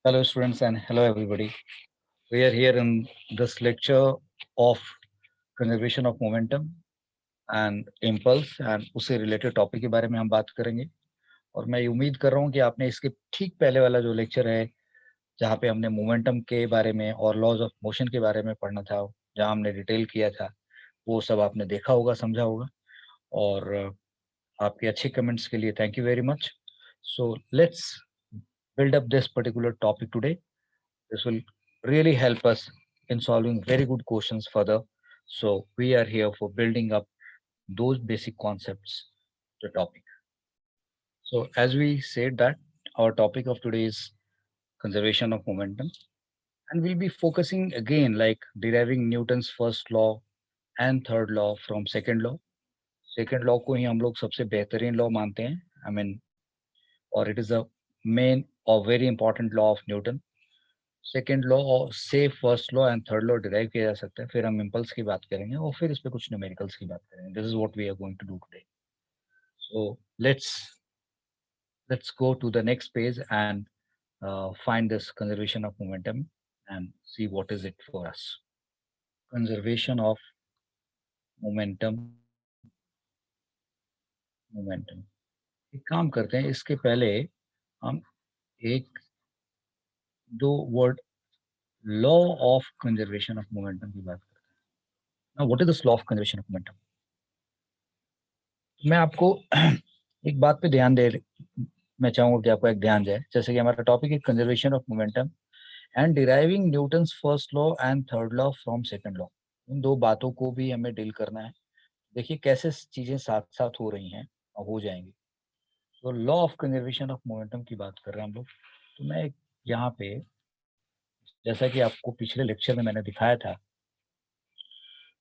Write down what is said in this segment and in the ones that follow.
Hello students and hello everybody. We are here in this lecture of conservation of momentum and impulse and उससे related topic के बारे में हम बात करेंगे। और मैं उम्मीद कर रहा हूँ कि आपने इसके ठीक पहले वाला जो लेक्चर है जहाँ पे हमने मोमेंटम के बारे में और लॉज ऑफ मोशन के बारे में पढ़ना था, जहाँ हमने डिटेल किया था, वो सब आपने देखा होगा, समझा होगा। और आपके अच्छे कमेंट्स के लिए thank you very much. So let's build up this particular topic today. This will really help us in solving very good questions further. So we are here for building up those basic concepts, the topic. So as we said that our topic of today is conservation of momentum, and we'll be focusing again like deriving Newton's first law and third law from second law. Second law को ही हम लोग सबसे बेहतरीन law मानते हैं. I mean, or it is a main or very important law of Newton. Second law और से first law and third law derive किया जा सकता है। फिर हम इम्पल्स की बात करेंगे और फिर इस पे कुछ न्यूमेरिकल्स की बात करेंगे। This is what we are going to do today. So let's go to the next page and find this conservation of momentum and see what is it for us. Conservation of momentum. एक काम करते हैं, इसके पहले हम एक दो word law of conservation of momentum की बात करते हैं। Now what is this law of conservation of momentum? मैं आपको एक बात पे ध्यान दे मैं चाहूंगा कि आपको एक ध्यान जाए। जैसे कि हमारा टॉपिक है conservation of momentum and deriving Newton's first law and third law from second law. इन दो बातों को भी हमें डील करना है। देखिए कैसे चीजें साथ साथ हो रही हैं और हो जाएंगी। तो law of conservation of momentum की बात कर रहे हैं हम लोग। तो मैं यहाँ पे, जैसा कि आपको पिछले लेक्चर में मैंने दिखाया था,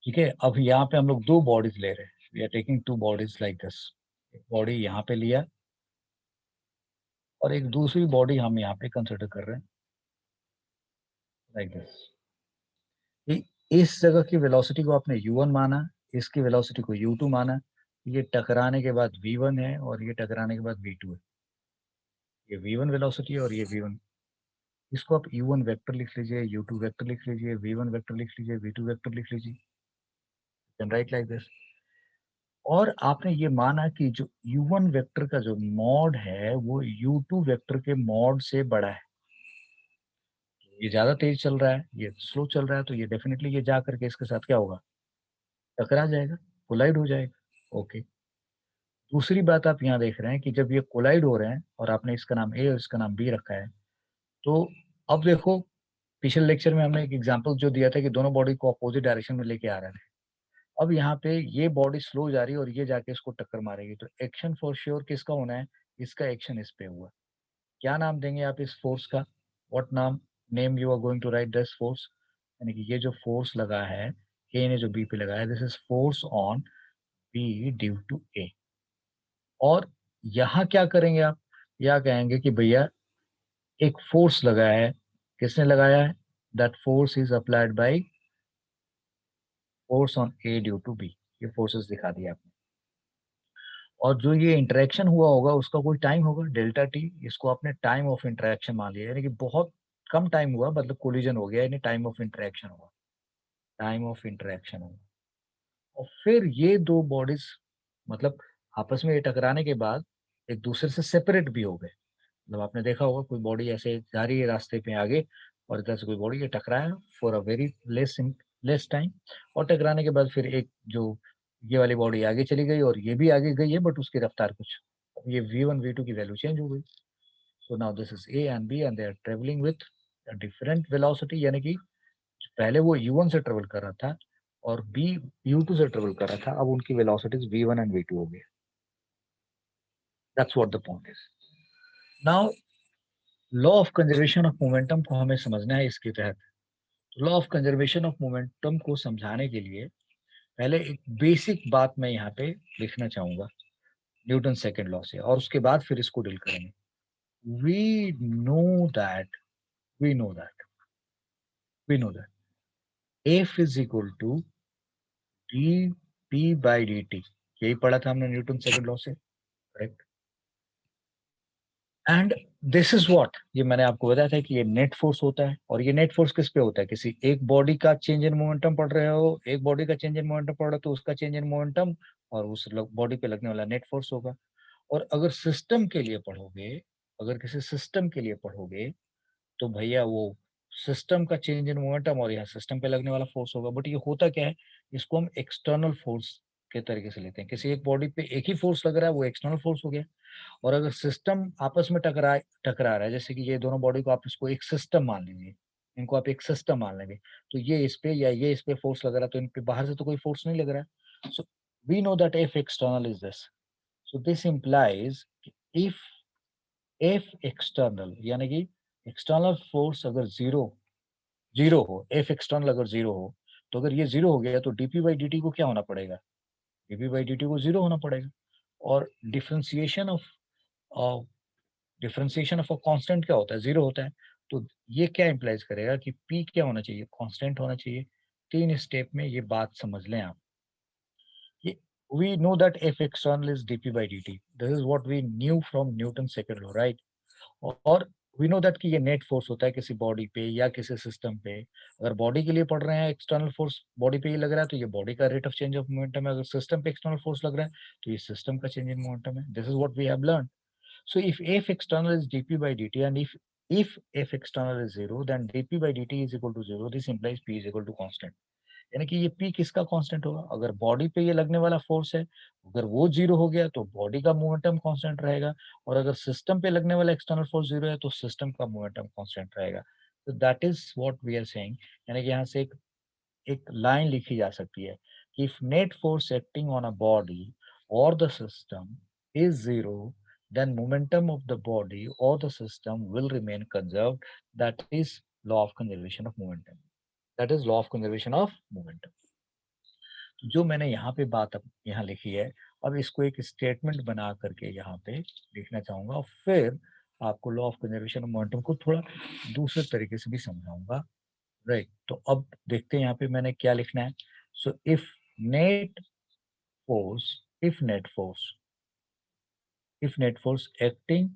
ठीक है, अब यहाँ पे हम लोग दो बॉडीज ले रहे हैं। We are taking two bodies like this. एक बॉडी यहाँ पे लिया और एक दूसरी बॉडी हम यहाँ पे कंसिडर कर रहे हैं लाइक दिस। इस जगह की वेलोसिटी को आपने u1 माना, इसकी वेलोसिटी को u2 माना। ये टकराने के बाद v1 है और ये टकराने के बाद v2 है। ये v1 वेलोसिटी और ये v1। इसको आप u1 वेक्टर लिख लीजिए, u2 वेक्टर लिख लीजिए, v1 वेक्टर लिख लीजिए, v2 वेक्टर लिख लीजिए। Can write like this. और आपने ये माना कि जो u1 वेक्टर का जो मॉड है वो u2 वेक्टर के मॉड से बड़ा है। ये ज्यादा तेज चल रहा है, ये स्लो चल रहा है, तो ये डेफिनेटली ये जा करके इसके साथ क्या होगा, टकरा जाएगा, कोलाइड हो जाएगा। ओके। दूसरी बात आप यहाँ देख रहे हैं कि जब ये कोलाइड हो रहे हैं और आपने इसका नाम ए और इसका नाम बी रखा है, तो अब देखो पिछले लेक्चर में हमने एक एग्जांपल जो दिया था कि दोनों बॉडी को अपोजिट डायरेक्शन में लेके आ रहे हैं। अब यहाँ पे ये बॉडी स्लो जा रही है और ये जाके इसको टक्कर मारेगी, तो एक्शन फॉर श्योर किसका होना है, इसका एक्शन इस पे हुआ। क्या नाम देंगे आप इस फोर्स का? व्हाट नाम name you are going to write this force? यानी कि ये जो फोर्स लगा है, ए ने जो बी पे लगाया, this is force on B due to A. और यहाँ क्या करेंगे आप? या कहेंगे कि भैया एक फोर्स लगा है, किसने लगाया है? That force is applied by force on A due to B. ये फोर्सेस दिखा दिया आपने। और जो ये इंटरेक्शन हुआ होगा उसका कोई टाइम होगा, डेल्टा टी। इसको आपने टाइम ऑफ इंटरेक्शन मान लिया, यानी कि बहुत कम टाइम हुआ, मतलब कोलिजन हो गया, यानी टाइम ऑफ इंटरेक्शन हुआ। टाइम ऑफ इंटरेक्शन हुआ। और फिर ये दो बॉडीज मतलब आपस में ये टकराने के बाद एक दूसरे से सेपरेट भी हो गए। मतलब आपने देखा होगा कोई बॉडी ऐसे जा रही है रास्ते पे आगे, और इधर से कोई बॉडी ये टकराया for a very less time, और टकराने के बाद फिर एक जो ये वाली बॉडी आगे चली गई और ये भी आगे गई है, बट उसकी रफ्तार कुछ, ये v1 v2 की वैल्यू चेंज हो गई। So now this is A and B and they are travelling with different velocity. यानी कि पहले वो u1 से ट्रेवल कर रहा था और बी u2 से ट्रेवल कर रहा था, अब उनकी वेलोसिटीज v1 एंड v2 हो गई। That's what the point is. Now law of conservation of momentum को हमें समझना है। इसके तहत law of conservation of momentum को समझाने के लिए पहले एक बेसिक बात मैं यहाँ पे लिखना चाहूंगा न्यूटन सेकंड लॉ से, और उसके बाद फिर इसको डील करेंगे। We know that we know that we know that F is equal to D P by D T. यही पढ़ा था हमने न्यूटन सेकंड लॉ से, correct? And this is what, ये मैंने आपको बताया था कि ये नेट फोर्स होता है। और ये नेट फोर्स किस पे होता है? किसी एक बॉडी का चेंज इन मोमेंटम पढ़ रहे हो, एक बॉडी का चेंज इन मोमेंटम पढ़ रहे हो तो उसका चेंज इन मोमेंटम और उस बॉडी पे लगने वाला नेट फोर्स होगा। और अगर सिस्टम के लिए पढ़ोगे, अगर किसी सिस्टम के लिए पढ़ोगे तो भैया वो सिस्टम का चेंज इन मोमेंटम और यहाँ सिस्टम पे लगने वाला फोर्स होगा। बट ये होता क्या है, इसको हम एक्सटर्नल फोर्स के तरीके से लेते हैं। किसी एक बॉडी पे एक ही फोर्स लग रहा है, वो एक्सटर्नल फोर्स हो गया। और अगर सिस्टम आपस में टकरा रहा है, जैसे कि ये दोनों बॉडी को आप इसको एक सिस्टम मान लीजिए, इनको आप एक सिस्टम मान लेंगे, तो ये इस पे या ये इस पे फोर्स लग रहा है, तो इन पे बाहर से तो कोई फोर्स नहीं लग रहा है। So we know that F external is this. So this implies if F external यानी कि एक्सटर्नल फोर्स अगर जीरो जीरो हो, एफ एक्सटर्नल अगर जीरो हो, तो अगर ये जीरो हो गया तो डीपी बाई डी टी को क्या होना पड़ेगा? डीपी बाई डी टी को जीरो होना पड़ेगा। और differentiation of differentiation of a constant क्या होता है? जीरो होता है। तो ये क्या इम्प्लाइज करेगा कि पी क्या होना चाहिए? कांस्टेंट होना चाहिए। 3 स्टेप में ये बात समझ लें आप कि we know that F external is dp by dt. This is what we knew from Newton's second law, right? और वी नो दैट कि ये नेट फोर्स होता है किसी बॉडी पे या किसी सिस्टम पे। अगर बॉडी के लिए पढ़ रहे हैं, एक्सटर्नल फोर्स बॉडी पे ही लग रहा है, तो ये बॉडी का rate of change of momentum है। अगर सिस्टम पे एक्सटर्नल फोर्स लग रहा है, तो ये सिस्टम का चेंज इन मोमेंटम है। This is what we have learn. So if F external is dp by dt and if F external is zero, then dp by dt is equal to zero. This implies P is equal to constant. यानी कि ये P किसका constant होगा? अगर body पे ये लगने वाला फोर्स है, अगर वो जीरो हो गया तो बॉडी का मोमेंटम कांस्टेंट रहेगा। और अगर सिस्टम पे लगने वाला एक्सटर्नल फोर्स जीरो है तो सिस्टम का मोमेंटम कांस्टेंट रहेगा। तो that is what we are saying. यानी कि यहाँ से एक लाइन लिखी जा सकती है कि if net force acting on a body और the system is zero, then momentum of the body or the system will remain conserved. That is law of conservation of momentum. That is law of conservation of momentum. जो मैंने यहाँ पे बात अब यहाँ लिखी है, अब इसको एक स्टेटमेंट बना करके यहाँ पे लिखना चाहूंगा और फिर आपको law of conservation of momentum को थोड़ा दूसरे तरीके से भी समझाऊंगा। राइट, तो अब देखते हैं यहाँ पे मैंने क्या लिखना है। So net force if net force if net force acting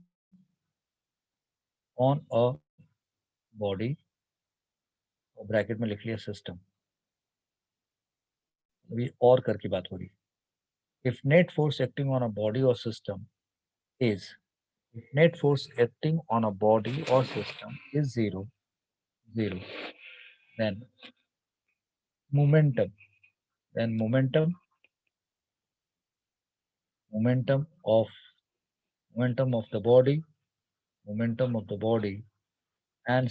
on a body, bracket में लिख लिया सिस्टम, अभी और करके बात हो रही। If net force acting on a body और system is, if net force acting on a body or system is zero, then momentum, then momentum of momentum of the body, momentum of the body and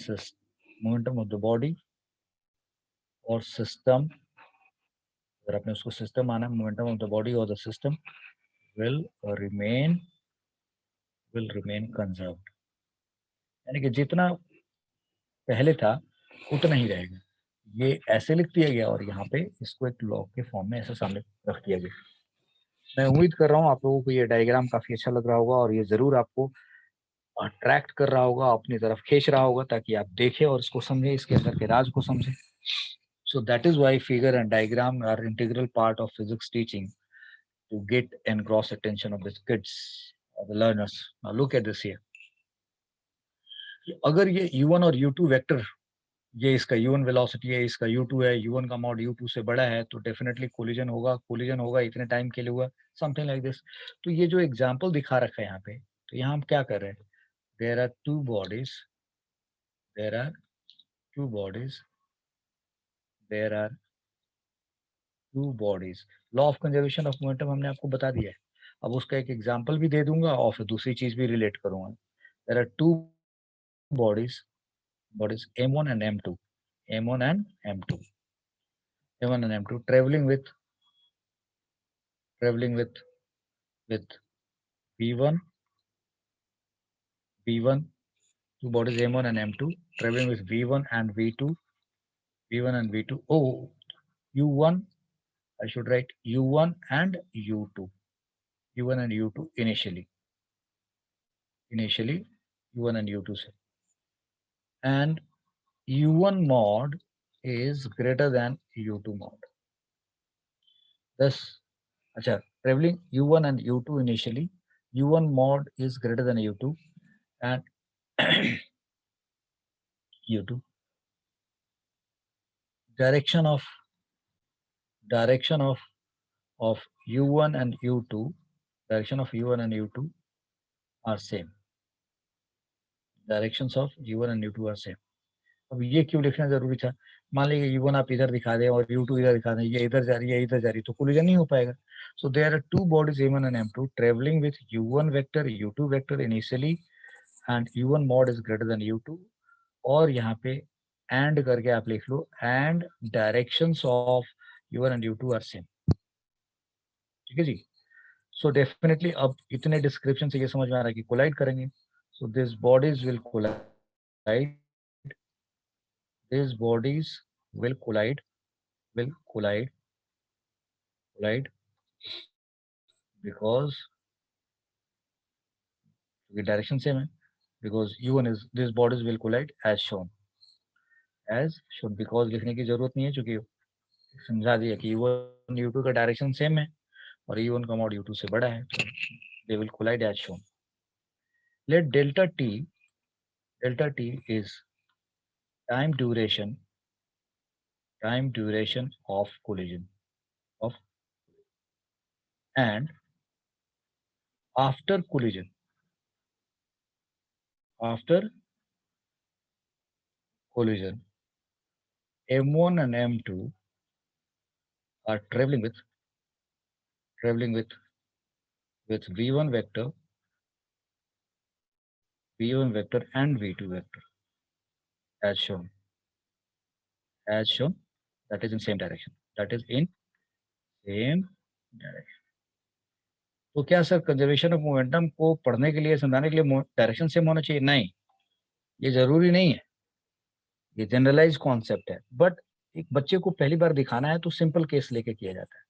momentum of the body or system, अगर आपने उसको system माना, momentum of the body or the system will remain conserved। यानी कि जितना पहले था उतना ही रहेगा। ये ऐसे लिख दिया गया और यहाँ पे इसको एक लॉ के फॉर्म में ऐसे सामने रख दिया गया। मैं उम्मीद कर रहा हूँ आप लोगों को ये डायग्राम काफी अच्छा लग रहा होगा और ये जरूर आपको अट्रैक्ट कर रहा होगा, अपनी तरफ खींच रहा होगा, ताकि आप देखें और इसको समझें, इसके अंदर के राज को समझें। So that is why figure and diagram are integral part of physics teaching to get and gross attention of the kids or the learners. Now look at this here. अगर ये u1 और u2 वेक्टर, ये इसका u1 velocity है, इसका u2 है, u1 का mod u2 से बड़ा है, तो डेफिनेटली कोलिजन होगा, इतने टाइम के लिए हुआ, समथिंग लाइक दिस। तो ये जो एग्जांपल दिखा रखा है यहाँ पे, तो यहाँ हम क्या कर रहे हैं? There are two bodies, there are two bodies, there are two bodies. Law of conservation of momentum हमने आपको बता दिया है। अब उसका एक एग्जांपल भी दे दूंगा और फिर दूसरी चीज भी रिलेट करूंगा। There are two bodies, bodies m1 and m2, m1 and m2, m1 and m2 traveling with v1, two bodies m1 and m2 traveling with v1 and v2, v1 and v2. Oh, u1, I should write u1 and u2, u1 and u2 initially u1 and u2 से, and u1 mod is greater than u2 mod. Thus, अच्छा, traveling u1 and u2 initially, u1 mod is greater than u2 and u2, direction of u1 and u2, direction of u1 and u2 are same. Directions of u1 and u2 are same. अब ये क्यों लिखना जरूरी था? मान लीजिए u1 आप इधर दिखा दें और u2 इधर दिखा दें, ये इधर जा रही है, इधर जा रही है, तो कोलिजन नहीं हो पाएगा. So there are two bodies m1 and m2 traveling with u1 vector, u2 vector initially, and u1 mod is greater than u2. और यहाँ पे and करके आप लिख लो and directions of u1 and u2 are same. ठीक है जी. So definitely अब इतने डिस्क्रिप्शन से ये समझ में आ रहा है कि कोलाइड करेंगे. So these bodies will collide. These bodies will collide. Will collide because the direction same है. Because u1 is these bodies will collide as shown. As shown because लिखने की जरूरत नहीं है क्योंकि समझा दिया कि u1 u2 का डायरेक्शन सेम है और u1 का मॉड u2 से बड़ा है. So they will collide as shown. Let delta t is time duration of collision of and after collision m1 and m2 are traveling with v1 vector and v2 vector as shown, that is in same direction. तो क्या sir conservation of momentum को पढ़ने के लिए, समझाने के लिए direction same होना चाहिए? नहीं, ये जरूरी नहीं है, ये जनरलाइज कॉन्सेप्ट है. बट एक बच्चे को पहली बार दिखाना है तो सिंपल केस लेके किया जाता है.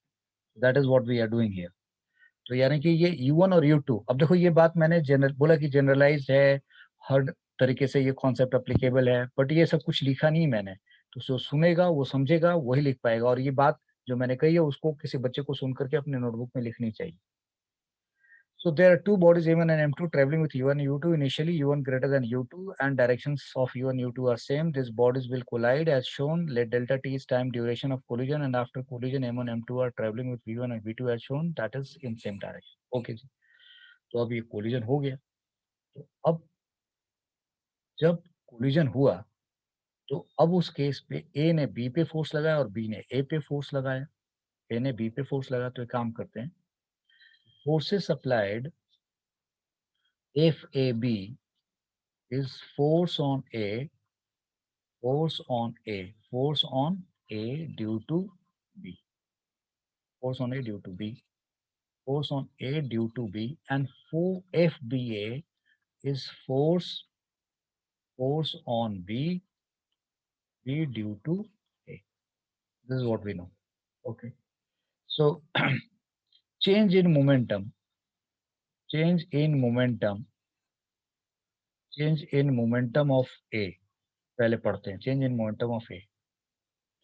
That is what we are doing here. तो यानी कि ये u1 और u2, अब देखो ये बात मैंने बोला कि जनरलाइज है, हर तरीके से ये कॉन्सेप्ट अप्लीकेबल है, बट ये सब कुछ लिखा नहीं मैंने. तो जो सुनेगा वो समझेगा, वही लिख पाएगा. और ये बात जो मैंने कही है उसको किसी बच्चे को सुन करके अपने नोटबुक में लिखनी चाहिए. So there are two bodies m1 and m2 traveling with u1 and u2. Initially u1 greater than u2 and directions of u1 u2 are same. These bodies will collide as shown. Let delta t is time duration of collision and after collision m1 m2 are traveling with v1 and v2 as shown, that is in same direction. Okay जी. तो अब ये collision हो गया. तो अब जब collision हुआ तो अब उस केस पे ए ने बी पे फोर्स लगाया और बी ने ए पे फोर्स लगाया. ए ने बी पे फोर्स लगाया तो एक काम करते हैं. Forces applied F A B is force on A due to B. Force on A due to B. Force on A due to B, and FBA is force on B due to A. This is what we know. Okay. So change in momentum of A. पहले पढ़ते हैं. Change in momentum of A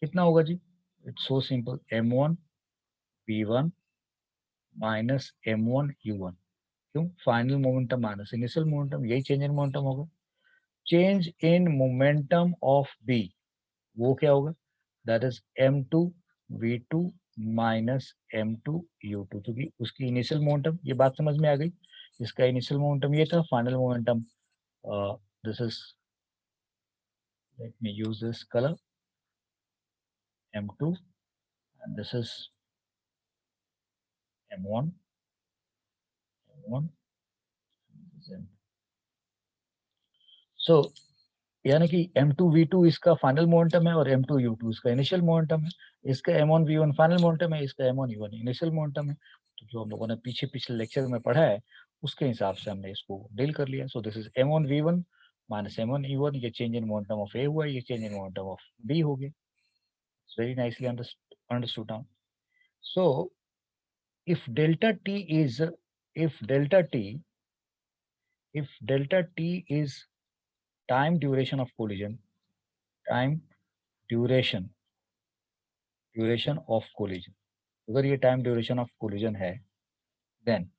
कितना होगा जी? It's so simple. m1 v1 minus m1 u1. क्यों? Final momentum minus initial momentum, यही change in momentum होगा. Change in momentum of B वो क्या होगा? That is m2 v2 minus m2 u2, क्योंकि उसकी इनिशियल मोमेंटम, ये बात समझ में आ गई. इसका इनिशियल मोमेंटम ये था, final momentum this is, late me use this colour, m2 and this is m1. So यानी कि m2 v2 इसका फाइनल मोमेंटम है और m2 u2 इसका इनिशियल मोमेंटम है. इसका m1 v1 फाइनल मोमेंटम है, इसका m1 u1 इनिशियल मोमेंटम है. तो जो हम लोगों ने पिछले लेक्चर में पढ़ा है उसके हिसाब से हमने इसको डील कर लिया. So this is m1 v1 minus m1 u1. ये change in momentum of A हुआ, ये change in momentum of B हो गया. It's very nicely understood now. So if delta t is time duration of collision, duration of collision, अगर ये time duration of collision है, then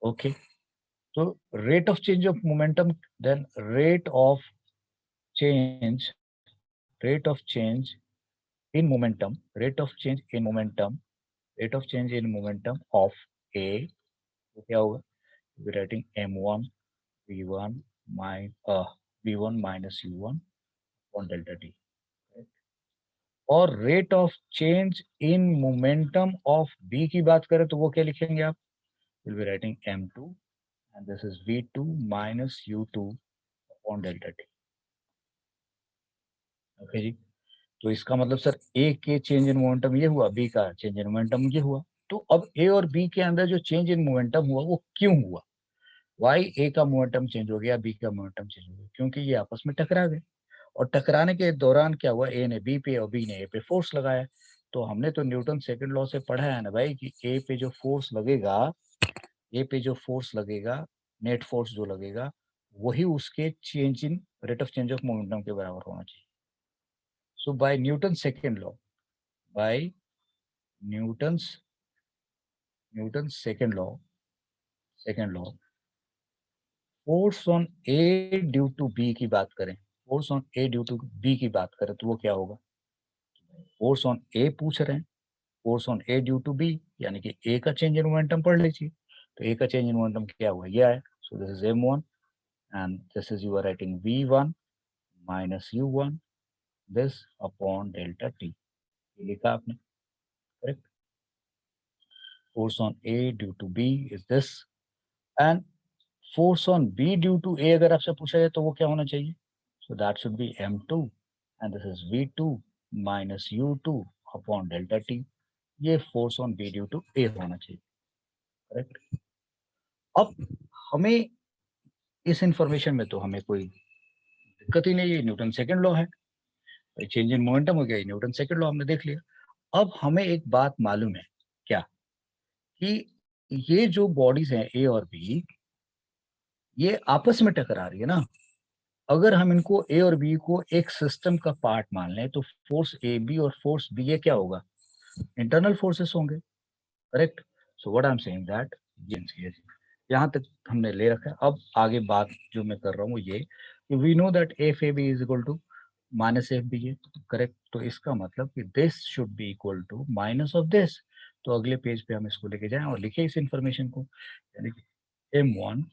okay, तो rate of change of momentum, then rate of change in momentum, rate of change in momentum of A, तो क्या होगा? We're writing m1 v1 minus u1 on delta t. और rate of change in momentum of B की बात करें तो वो क्या लिखेंगे आप? Will be writing m2 and this is v2 minus u2 on delta t. Okay जी, तो इसका मतलब सर ए के चेंज इन मोमेंटम ये हुआ, बी का चेंज इन मोमेंटम ये हुआ, तो अब ए और बी के अंदर जो चेंज इन मोमेंटम हुआ वो क्यों हुआ? वाई ए का मोमेंटम चेंज हो गया, बी का मोमेंटम चेंज हो गया? क्योंकि ये आपस में टकरा गए, और टकराने के दौरान क्या हुआ, ए ने बी पे और बी ने ए पे फोर्स लगाया। तो हमने तो न्यूटन सेकंड लॉ से पढ़ा है ना भाई कि ए पे जो फोर्स लगेगा, ए पे जो फोर्स लगेगा, नेट फोर्स जो लगेगा, वही उसके change in rate of change of momentum के बराबर होना चाहिए। So by Newton second law, by Newton's Newton second law force on A due to B की बात करें, force on A due to B की बात करें तो वो क्या होगा? फोर्स ऑन ए पूछ रहे हैं, force on A due to B, यानी कि ए का चेंज इन मोमेंटम पढ़ लीजिए। तो ए का चेंज इन मोमेंटम क्या हुआ, ये आया। So this is m1 and this is you are writing v1 minus u1 this upon delta t, ये लिखा आपने, correct? Force on A due to B is this, and force on B due to A अगर आपसे पूछा जाए तो वो क्या होना चाहिए? So that should be m2 and this is v2 minus u2 upon delta t, ये force on B due to A होना चाहिए, करेक्ट? अब हमें इस इंफॉर्मेशन में तो हमें कोई दिक्कत ही नहीं है, न्यूटन सेकंड लॉ है, चेंज इन मोमेंटम हो गया, न्यूटन सेकंड लॉ हमने देख लिया। अब हमें एक बात मालूम है क्या, कि ये जो बॉडीज हैं ए और बी, ये आपस में टकरा रही है ना। अगर हम इनको ए और बी को एक सिस्टम का पार्ट मान लें तो फोर्स ए बी और फोर्स बी ये क्या होगा? इंटरनल फोर्सेस होंगे, correct? So what I am saying that, यहाँ तक हमने ले रखा है। अब आगे बात जो मैं कर रहा हूँ वो ये कि we know that F A B is equal to minus F B A, correct? तो इसका मतलब कि this should be equal to minus of this. तो अगले पेज पे हम इसको लेके जाएं और लिखे इस इंफॉर्मेशन को, यानी कि m1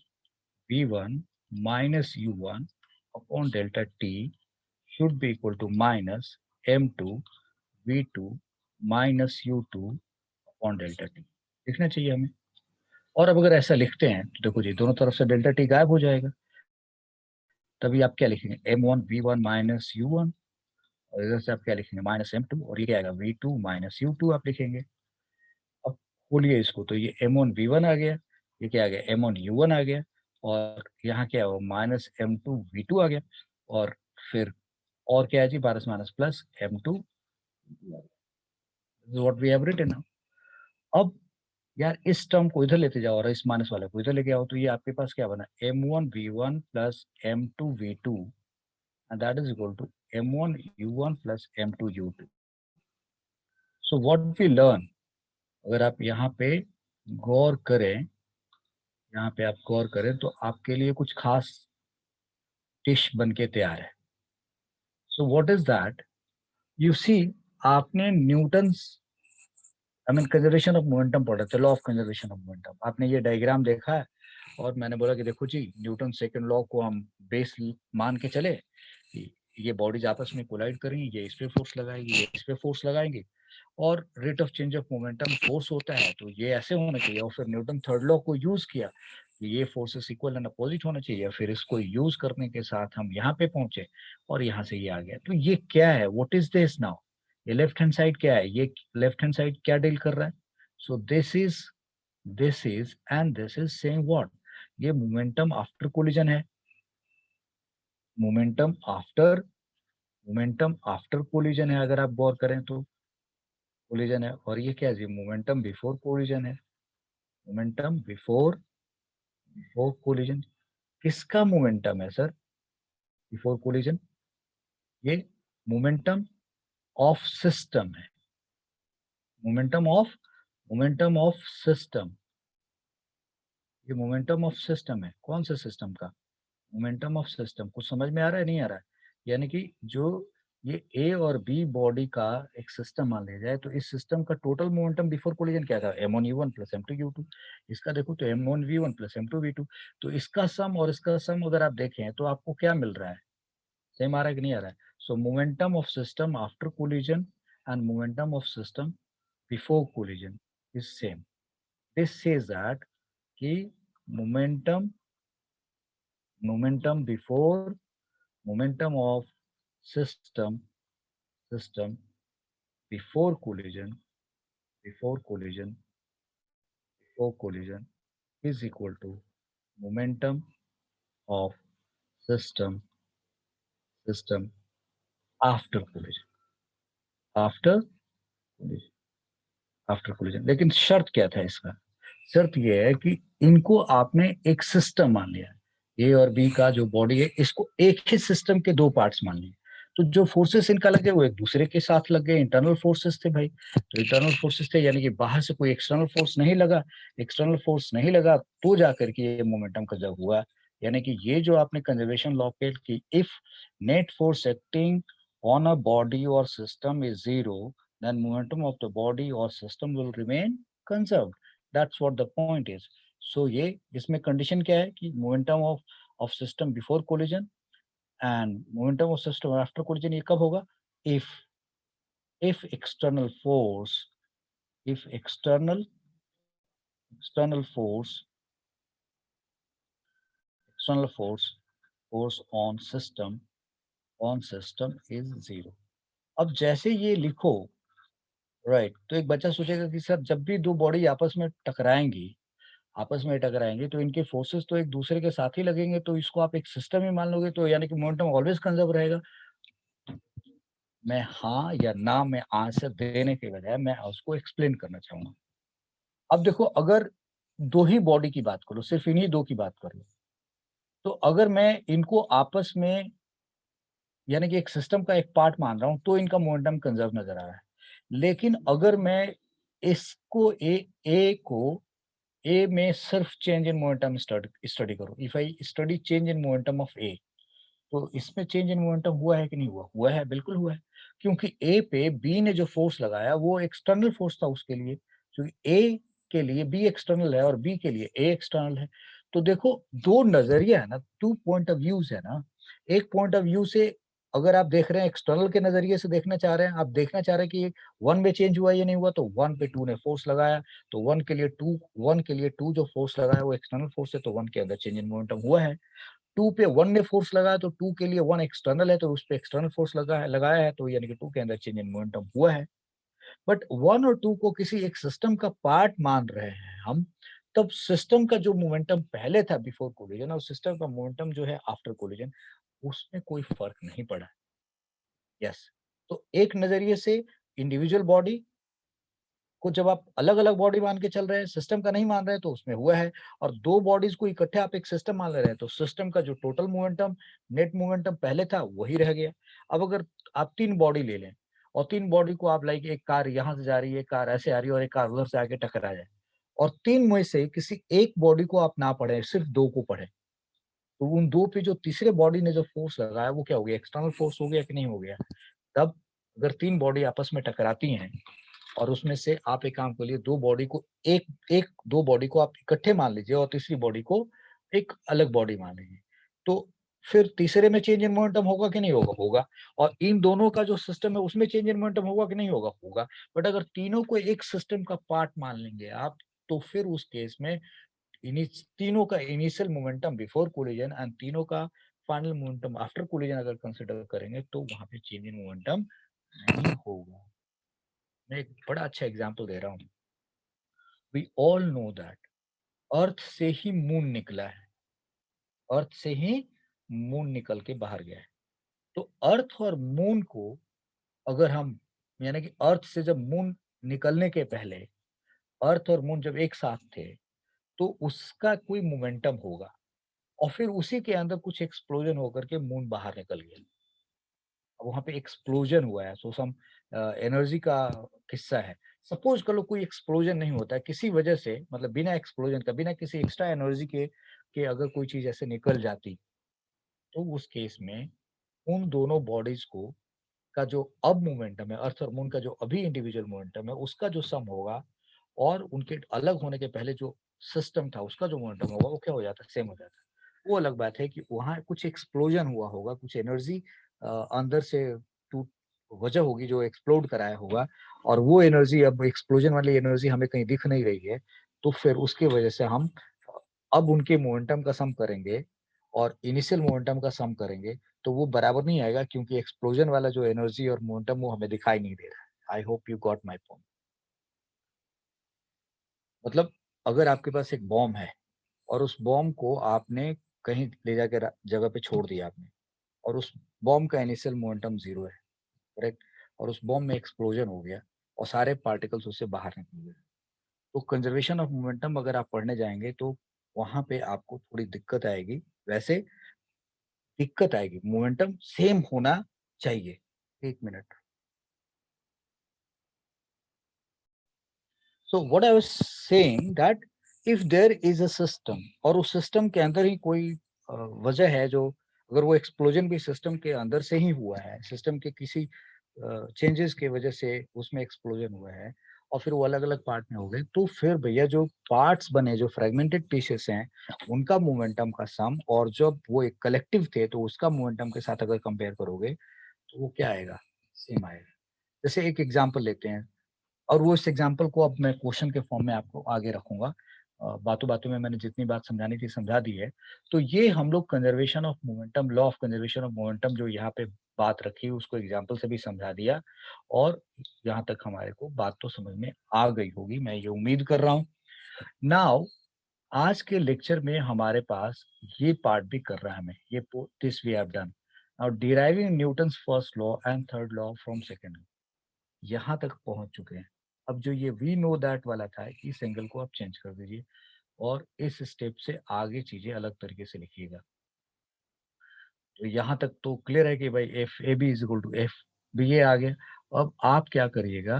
v1 minus u1 upon delta t should be equal to minus m2 v2 minus u2 upon delta t, लिखना चाहिए हमें। और अब अगर ऐसा लिखते हैं तो देखो जी, दोनों तरफ से डेल्टा टी गायब हो जाएगा, तभी आप क्या लिखेंगे, m1 v1 माइनस u1, और इधर से आप क्या लिखेंगे, माइनस m2, और ये क्या आएगा, v2 माइनस u2 आप लिखेंगे। अब खोलिए इसको, तो ये m1 v1 आ गया, ये क्या आ गया, m1 u1 आ गया, और यहाँ क्या हो, माइनस m2 v2 आ गया, और फिर और क्या है जी, minus minus plus m2, what we have written. अब यार इस टर्म को इधर लेते जाओ और इस माइनस वाले को इधर लेके आओ, तो ये आपके पास क्या बना, m1 v1 plus m2 v2 and that is equal to m1 u1 plus m2 u2। So what we learn, अगर आप यहाँ पे गौर करें, यहाँ पे आप गौर करें तो आपके लिए कुछ खास डिश बन के तैयार है। So what is that, you see, आपने Newton's I mean conservation of momentum पढ़ा था, law of conservation of momentum, आपने ये डायग्राम देखा है। और मैंने बोला कि देखो जी, न्यूटन सेकंड लॉ को हम बेस मान के चले कि ये बॉडीज आपस में कोलाइड करेंगी, ये इस पे फोर्स लगाएगी, ये इस पे फोर्स लगाएंगे, और rate of change of momentum force होता है तो ये ऐसे होना चाहिए। और फिर न्यूटन थर्ड लॉ को यूज किया कि ये फोर्सेस इक्वल एंड अपोजिट होना चाहिए, फिर इसको यूज करने के साथ हम यहाँ पे पहुंचे और यहाँ से ये आ गया। तो ये क्या है, व्हाट इज दिस नाउ, ये लेफ्ट हैंड साइड क्या है, ये लेफ्ट हैंड साइड क्या डील कर रहा है? So this is and this is saying what, ये मोमेंटम आफ्टर कोलिजन है, मोमेंटम आफ्टर कोलिजन है, अगर आप गौर करें तो कोलिजन है। और ये क्या है जी, मोमेंटम बिफोर कोलिजन है, मोमेंटम बिफोर कोलिजन। किसका मोमेंटम है सर बिफोर कोलिजन? ये मोमेंटम ऑफ सिस्टम है, मोमेंटम ऑफ सिस्टम, ये मोमेंटम ऑफ सिस्टम है। कौन से सिस्टम का? Momentum of system. कुछ समझ में आ रहा है, नहीं आ रहा है? यानी कि जो ये ए और बी बॉडी का एक सिस्टम मान लिया जाए, तो इस सिस्टम का टोटल मोमेंटम बिफोर कोलिजन क्या था? m1u1 plus m2u2। इसका देखो तो m1v1 प्लस m2v2। तो इसका सम और इसका सम अगर आप देखें तो आपको क्या मिल रहा है? सेम आ रहा है कि नहीं आ रहा है? सो momentum of system after collision and momentum of system before collision is same. This says that कि momentum momentum before momentum of system system before collision before collision before collision is equal to momentum of system after collision after collision after collision। लेकिन शर्त क्या था इसका? शर्त ये है कि इनको आपने एक सिस्टम मान लिया। ए और बी का जो बॉडी है, इसको एक ही सिस्टम के दो पार्ट्स मान लिए। तो जो फोर्सेस इनका लगे वो एक दूसरे के साथ लग गए, इंटरनल फोर्सेस थे भाई। तो इंटरनल फोर्सेस थे, यानी कि बाहर से कोई एक्सटर्नल फोर्स नहीं लगा। एक्सटर्नल फोर्स नहीं लगा तो जाकर के ये मोमेंटम कंजर्व हुआ। यानी कि ये जो आपने कंजर्वेशन लॉ के कि if net force acting on a body और system is zero, then momentum of the body or system will remain conserved. That's what the point is. So ये इसमें condition क्या है कि momentum of system before collision and momentum of system after collision ये कब होगा? if if external force if external force on system is zero। अब जैसे ये लिखो, राइट, तो एक बच्चा सोचेगा कि सर जब भी दो बॉडी आपस में टकराएंगे तो इनके फोर्सेस तो एक दूसरे के साथ ही लगेंगे, तो इसको आप एक सिस्टम ही मान लोगे, तो यानी कि मोमेंटम ऑलवेज कंजर्व रहेगा। मैं हाँ या ना में आंसर देने के बजाय मैं उसको एक्सप्लेन करना चाहूंगा। अब देखो, अगर दो ही बॉडी की बात करो, सिर्फ इन्हीं दो की बात करो, तो अगर मैं इनको आपस में यानी कि एक सिस्टम का एक पार्ट मान रहा हूं तो इनका मोमेंटम कंजर्व नजर आ रहा है। लेकिन अगर मैं इसको ए को ए में सिर्फ चेंज इन मोमेंटम स्टडी करो, if I study change in momentum of A, तो इसमें चेंज इन मोमेंटम हुआ है कि नहीं हुआ? हुआ है, बिल्कुल हुआ है। क्योंकि ए पे बी ने जो फोर्स लगाया वो एक्सटर्नल फोर्स था उसके लिए, क्योंकि ए के लिए बी एक्सटर्नल है और बी के लिए ए एक्सटर्नल है। तो देखो, दो नजरिया है ना, टू पॉइंट ऑफ व्यूज है ना। एक पॉइंट ऑफ व्यू से अगर आप देख रहे हैं, एक्सटर्नल के नजरिए से देखना चाह रहे हैं, आप देखना चाह रहे हैं कि वन में चेंज हुआ या नहीं हुआ, तो वन पे टू ने फोर्स लगाया, तो वन के लिए टू जो फोर्स लगाया वो एक्सटर्नल फोर्स है, तो वन के अंदर चेंज इन मोमेंटम हुआ है। टू पे वन ने फोर्स लगाया तो टू के लिए वन एक्सटर्नल है, तो उस पे एक्सटर्नल फोर्स लगाया है, तो यानी कि टू के अंदर चेंज इन मोमेंटम हुआ है। बट वन और टू को किसी एक सिस्टम का पार्ट मान रहे हैं हम, तब सिस्टम का जो मोमेंटम पहले था बिफोर कोलिजन और सिस्टम का मोमेंटम जो है आफ्टर कोलिजन, उसमें कोई फर्क नहीं पड़ा। यस। तो एक नजरिए से इंडिविजुअल बॉडी को जब आप अलग अलग बॉडी मान के चल रहे हैं, सिस्टम का नहीं मान रहे हैं, तो उसमें हुआ है। और दो बॉडीज को इकट्ठे आप एक सिस्टम मान ले रहे हैं, तो सिस्टम का जो टोटल मोमेंटम नेट मोमेंटम पहले था वही रह गया। अब अगर आप तीन बॉडी ले लें और तीन बॉडी को आप लाइक, एक कार यहाँ से जा रही है, एक कार ऐसे आ रही है और एक कार उधर से आके टकरा जाए, और तीन में से किसी एक बॉडी को आप ना पढ़े, सिर्फ दो को पढ़े, तो उन दो पे जो तीसरे बॉडी ने जो फोर्स लगाया वो क्या हो गया? एक्सटर्नल फोर्स हो गया कि नहीं हो गया? तब अगर तीन बॉडी आपस में टकराती हैं और उसमें से आप एक काम करिए, दो बॉडी को एक एक दो बॉडी को आप इकट्ठे मान लीजिए और तीसरी बॉडी को एक अलग बॉडी मान लीजिए, तो फिर तीसरे में चेंज इन मोमेंटम होगा कि नहीं होगा? होगा। और इन दोनों का जो सिस्टम है उसमें चेंज इन मोमेंटम होगा कि नहीं होगा? होगा। बट अगर तीनों को एक सिस्टम का पार्ट मान लेंगे आप, तो फिर उस केस में तीनों का initial momentum before collision and तीनों का फाइनल मोमेंटम आफ्टर कोलिजन अगर कंसिडर करेंगे, तो वहां पे चेंज इन मोमेंटम नहीं होगा। मैं एक बड़ा अच्छा एग्जांपल दे रहा हूँ। We all know that earth से ही मून निकला है, अर्थ से ही मून निकल के बाहर गया है। तो अर्थ और मून को अगर हम, यानी कि अर्थ से जब मून निकलने के पहले अर्थ और मून जब एक साथ थे, तो उसका कोई मोमेंटम होगा, और फिर उसी के अंदर कुछ एक्सप्लोजन होकर के मून बाहर निकल गया। अब वहां पे एक्सप्लोजन हुआ है, सो सम एनर्जी का किस्सा है। सपोज कर लो कोई एक्सप्लोजन नहीं होता है किसी वजह से, मतलब बिना एक्सप्लोजन का, बिना किसी एक्स्ट्रा एनर्जी के अगर कोई चीज ऐसे निकल जाती, तो उस केस में उन दोनों बॉडीज को का जो अब मोमेंटम है, अर्थ और मून का जो अभी इंडिविजुअल मोमेंटम है, उसका जो सम होगा और उनके अलग होने के पहले जो सिस्टम था उसका जो मोमेंटम होगा, वो क्या हो जाता है, सेम हो जाता है। वो अलग बात है कि वहां कुछ एक्सप्लोजन हुआ होगा, कुछ एनर्जी अंदर से टूट वजह होगी जो एक्सप्लोड कराया होगा, और वो एनर्जी, अब एक्सप्लोजन वाली एनर्जी हमें कहीं दिख नहीं रही है, तो फिर उसके वजह से हम अब उनके मोमेंटम का सम करेंगे और इनिशियल मोमेंटम का सम करेंगे, तो वो बराबर नहीं आएगा, क्योंकि एक्सप्लोजन वाला जो एनर्जी और मोमेंटम वो हमें दिखाई नहीं दे रहा है। आई hope you got my point. मतलब अगर आपके पास एक बॉम्ब है और उस बॉम्ब को आपने कहीं ले जाकर जगह पे छोड़ दिया आपने, और उस बॉम्ब का इनिशियल मोमेंटम जीरो है, करेक्ट, और उस बॉम्ब में एक्सप्लोजन हो गया और सारे पार्टिकल्स उससे बाहर निकल गए, तो कंजर्वेशन ऑफ मोमेंटम अगर आप पढ़ने जाएंगे तो वहां पे आपको थोड़ी दिक्कत आएगी। वैसे दिक्कत आएगी, मोमेंटम सेम होना चाहिए। एक minute. So what I was saying that if there is a system, और उस सिस्टम के अंदर ही कोई वजह है जो, अगर वो एक्सप्लोजन भी सिस्टम के अंदर से ही हुआ है, सिस्टम के किसी चेंजेस की वजह से उसमें एक्सप्लोजन हुआ है और फिर वो अलग अलग पार्ट में हो गए, तो फिर भैया जो पार्ट्स बने, जो फ्रेगमेंटेड पीसेस हैं, उनका मोमेंटम का सम, और जब वो एक कलेक्टिव थे तो उसका मोमेंटम के साथ अगर कंपेयर करोगे तो वो क्या आएगा, सेम आएगा। जैसे एक एग्जांपल लेते हैं, और वो इस एग्जांपल को अब मैं क्वेश्चन के फॉर्म में आपको आगे रखूंगा। बातों बातों में मैंने जितनी बात समझानी थी समझा दी है। तो ये हम लोग conservation of momentum, law of conservation of momentum जो यहाँ पे बात रखी उसको एग्जांपल से भी समझा दिया, और यहाँ तक हमारे को बात तो समझ में आ गई होगी, मैं ये उम्मीद कर रहा हूँ। नाउ आज के लेक्चर में हमारे पास ये पार्ट भी कर रहा है हमें, ये this we have done. Now deriving Newton's first law and third law from second law, यहाँ तक पहुंच चुके हैं। अब जो ये वी नो दैट वाला था, इस एंगल को आप चेंज कर दीजिए और इस स्टेप से आगे चीजें अलग तरीके से लिखिएगा। तो यहाँ तक तो क्लियर है कि भाई F A B is equal to F B, ये आ गया। अब आप क्या करिएगा,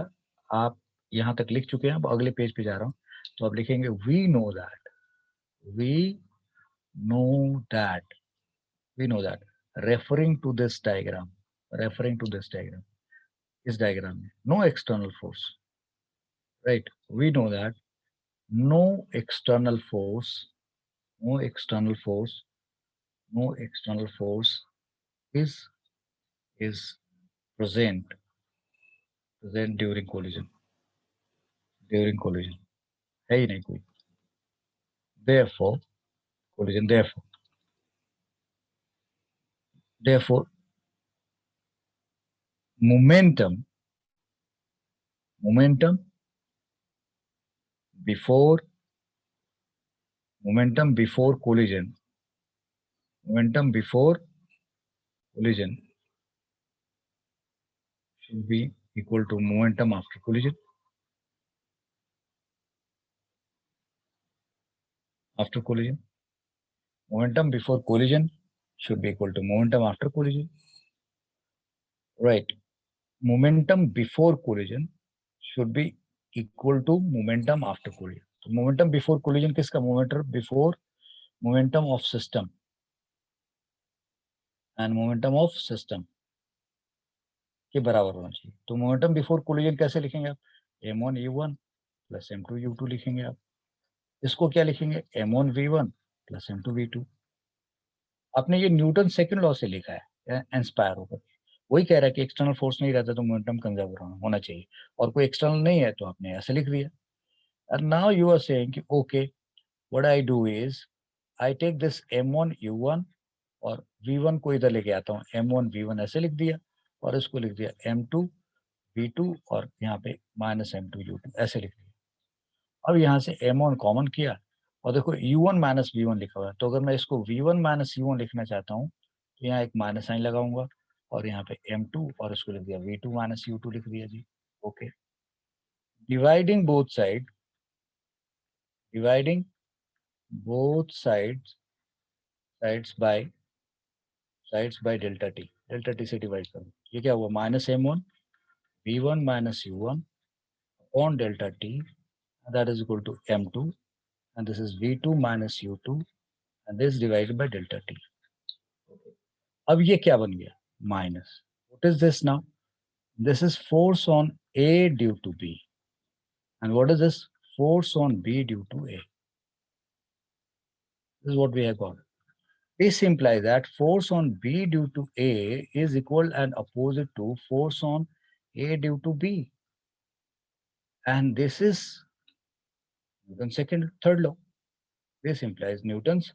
आप यहाँ तक लिख चुके हैं, अब अगले पेज पे जा रहा हूँ। तो आप लिखेंगे we know that, we know that, we know that, referring to this diagram, referring to this diagram, इस डायग्राम में no external force, right, we know that no external force, no external force, no external force is is present during collision, है ही नहीं कोई, therefore collision, therefore momentum, momentum before, momentum before collision, momentum before collision should be equal to momentum after collision, after collision, momentum before collision should be equal to momentum after collision, right. Momentum before collision should be equal to momentum after collision. तो momentum before collision किसका, momentum before, momentum of system and momentum of system के बराबर होना चाहिए। तो momentum before collision कैसे लिखेंगे आप, m1 u1 plus m2 u2 लिखेंगे आप। इसको क्या लिखेंगे, m1 v1 plus m2 v2। आपने ये न्यूटन सेकंड लॉ से लिखा है इंस्पायर होकर, वही कह रहा है कि एक्सटर्नल फोर्स नहीं रहता तो मोमेंटम कंजर्व होना चाहिए, और कोई एक्सटर्नल नहीं है तो आपने ऐसे लिख दिया। And now you are saying, okay, what I do is I take this m1 u1 और v1 को इधर लेके आता हूँ, m1 v1 ऐसे लिख दिया, और इसको लिख दिया m2 v2 और यहाँ पे माइनस m2 u2 ऐसे लिख दिया। अब यहाँ से m1 कॉमन किया और देखो u1 माइनस v1 लिखा हुआ है, तो अगर मैं इसको v1 माइनस u1 लिखना चाहता हूँ तो यहाँ एक माइनस साइन लगाऊंगा और यहाँ पे m2 और इसको लिख दिया v2 माइनस u2 लिख दिया जी। Okay, dividing both side, dividing both sides by delta t से डिवाइड करो, ये क्या हुआ, minus m1 v1 minus u1 upon delta t, and that is equal to m2, and this is v2 minus u2, and this divided by delta t. अब ये क्या बन गया? Minus. What is this now? This is force on A due to B. And what is this? Force on B due to A. This is what we have got. This implies that force on B due to A is equal and opposite to force on A due to B. And this is Newton's third law. This implies Newton's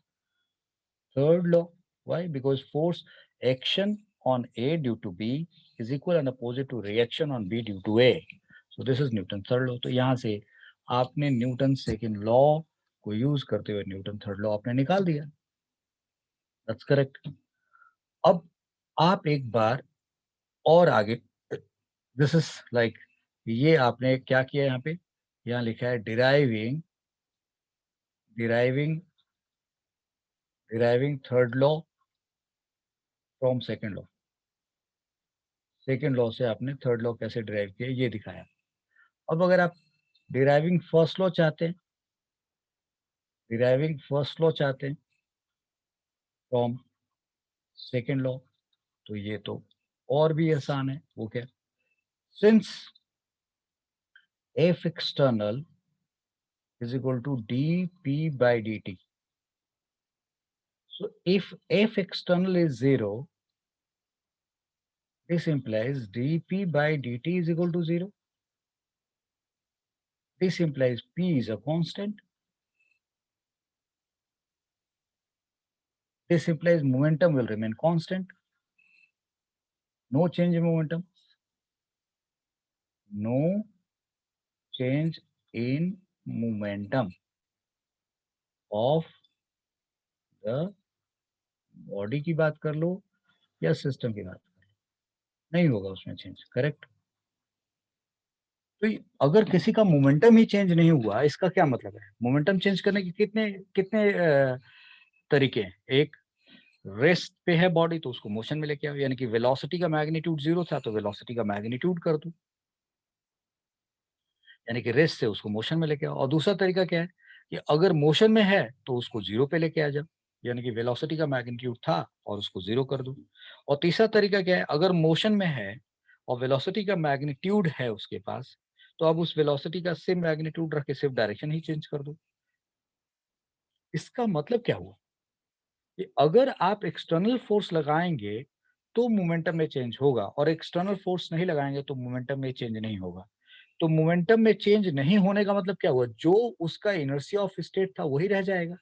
third law. Why? Because force action on A due to B is equal and opposite to reaction on B due to A. So this is Newton's third law. तो यहाँ से आपने Newton second law को use करते हुए Newton third law आपने निकाल दिया. That's correct. अब आप एक बार और आगे, दिस इज लाइक, ये आपने क्या किया यहाँ पे? यहाँ लिखा है deriving third law from second law. Second law से आपने थर्ड लॉ कैसे डिराइव किया ये दिखाया. अब अगर आप डिराइविंग फर्स्ट लॉ चाहते हैं, फ्रॉम सेकेंड लॉ, तो ये तो और भी आसान है. वो क्या? Since F external is equal to D P by D T, so if f external is 0, this implies dp by dt is equal to 0. This implies p is a constant. This implies momentum will remain constant. No change in momentum. No change in momentum of the body की बात कर लो या system की बात कर लो, नहीं होगा उसमें चेंज. करेक्ट. तो अगर किसी का मोमेंटम ही चेंज नहीं हुआ, इसका क्या मतलब है? मोमेंटम चेंज करने के कितने कितने तरीके हैं. एक, रेस्ट पे है बॉडी तो उसको मोशन में लेके आओ, यानी कि वेलोसिटी का मैग्नीट्यूड 0 था तो वेलोसिटी का मैग्नीट्यूड कर दो, यानी कि रेस्ट से उसको मोशन में लेके आओ. और दूसरा तरीका क्या है कि अगर मोशन में है तो उसको 0 पे लेके आ जाओ, यानी कि वेलोसिटी का मैग्नीट्यूड था और उसको 0 कर दो. और तीसरा तरीका क्या है? अगर मोशन में है और वेलोसिटी का मैग्नीट्यूड है उसके पास, तो अब उस वेलोसिटी का सेम मैग्नीट्यूड रख के सिर्फ डायरेक्शन ही चेंज कर दो. इसका मतलब क्या हुआ कि अगर आप एक्सटर्नल फोर्स लगाएंगे तो मोमेंटम में चेंज होगा, और एक्सटर्नल फोर्स नहीं लगाएंगे तो मोमेंटम में चेंज नहीं होगा. तो मोमेंटम में चेंज नहीं होने का मतलब क्या हुआ? जो उसका इनर्शिया ऑफ स्टेट था वही रह जाएगा.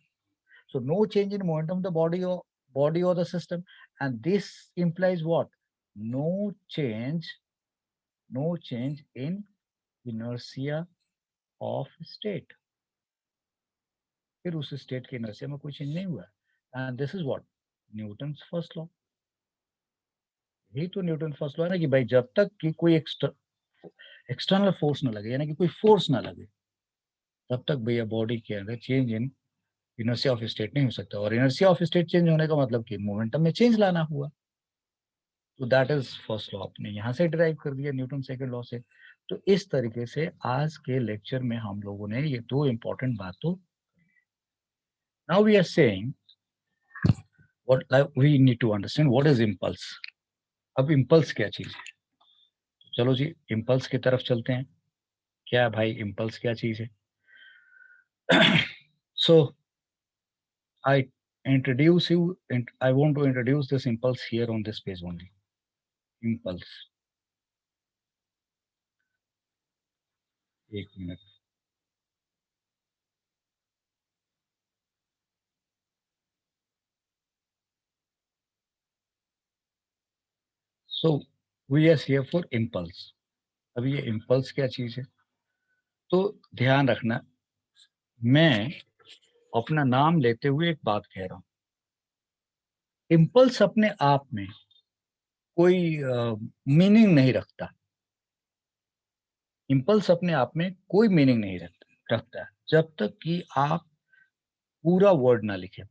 So no change in momentum the body और the system, and this implies what? No change in inertia of state. फिर उस स्टेट के इनर्शिया में कोई चेंज नहीं हुआ. And this is what? Newton's first law. यही तो न्यूटन फर्स्ट लॉ है ना, कि भाई जब तक कि कोई एक्सटर्नल फोर्स ना लगे, यानी कि कोई फोर्स ना लगे, तब तक भैया बॉडी के अंदर change in inertia of state नहीं हो सकता. और इनर्शिया ऑफ स्टेट चेंज होने का मतलब कि मोमेंटम में चेंज लाना हुआ. तो दैट इज फर्स्ट लॉ. आपने यहाँ से डिराइव कर दिया न्यूटन सेकंड लॉ से. तो इस तरीके से आज के लेक्चर में हम लोगों ने ये दो इंपॉर्टेंट बातों. Now we are saying what we need to understand what is impulse. अब इम्पल्स क्या चीज है? चलो जी इम्पल्स की तरफ चलते हैं. क्या भाई इम्पल्स क्या चीज है? So I I want to introduce this impulse here on this page only. Impulse. एक minute. So we are here for impulse. अब ये impulse क्या चीज है? तो ध्यान रखना, मैं अपना नाम लेते हुए एक बात कह रहा हूँ. इम्पल्स अपने आप में कोई मीनिंग नहीं रखता. इम्पल्स अपने आप में कोई मीनिंग नहीं रखता जब तक कि आप पूरा वर्ड ना लिखें.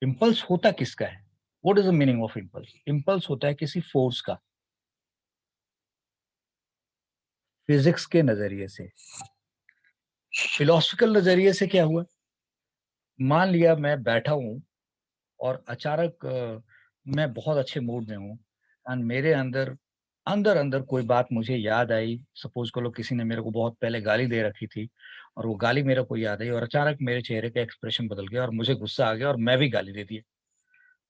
इम्पल्स होता किसका है? What is the meaning of impulse? Impulse होता है किसी फोर्स का. फिजिक्स के नजरिए से। फिलोसफिकल नजरिए से क्या हुआ, मान लिया मैं बैठा हूँ और अचानक मैं बहुत अच्छे मूड में हूँ एंड मेरे अंदर अंदर अंदर कोई बात मुझे याद आई। सपोज करो किसी ने मेरे को बहुत पहले गाली दे रखी थी और वो गाली मेरे को याद आई और अचानक मेरे चेहरे का एक्सप्रेशन बदल गया और मुझे गुस्सा आ गया और मैं भी गाली दे दी।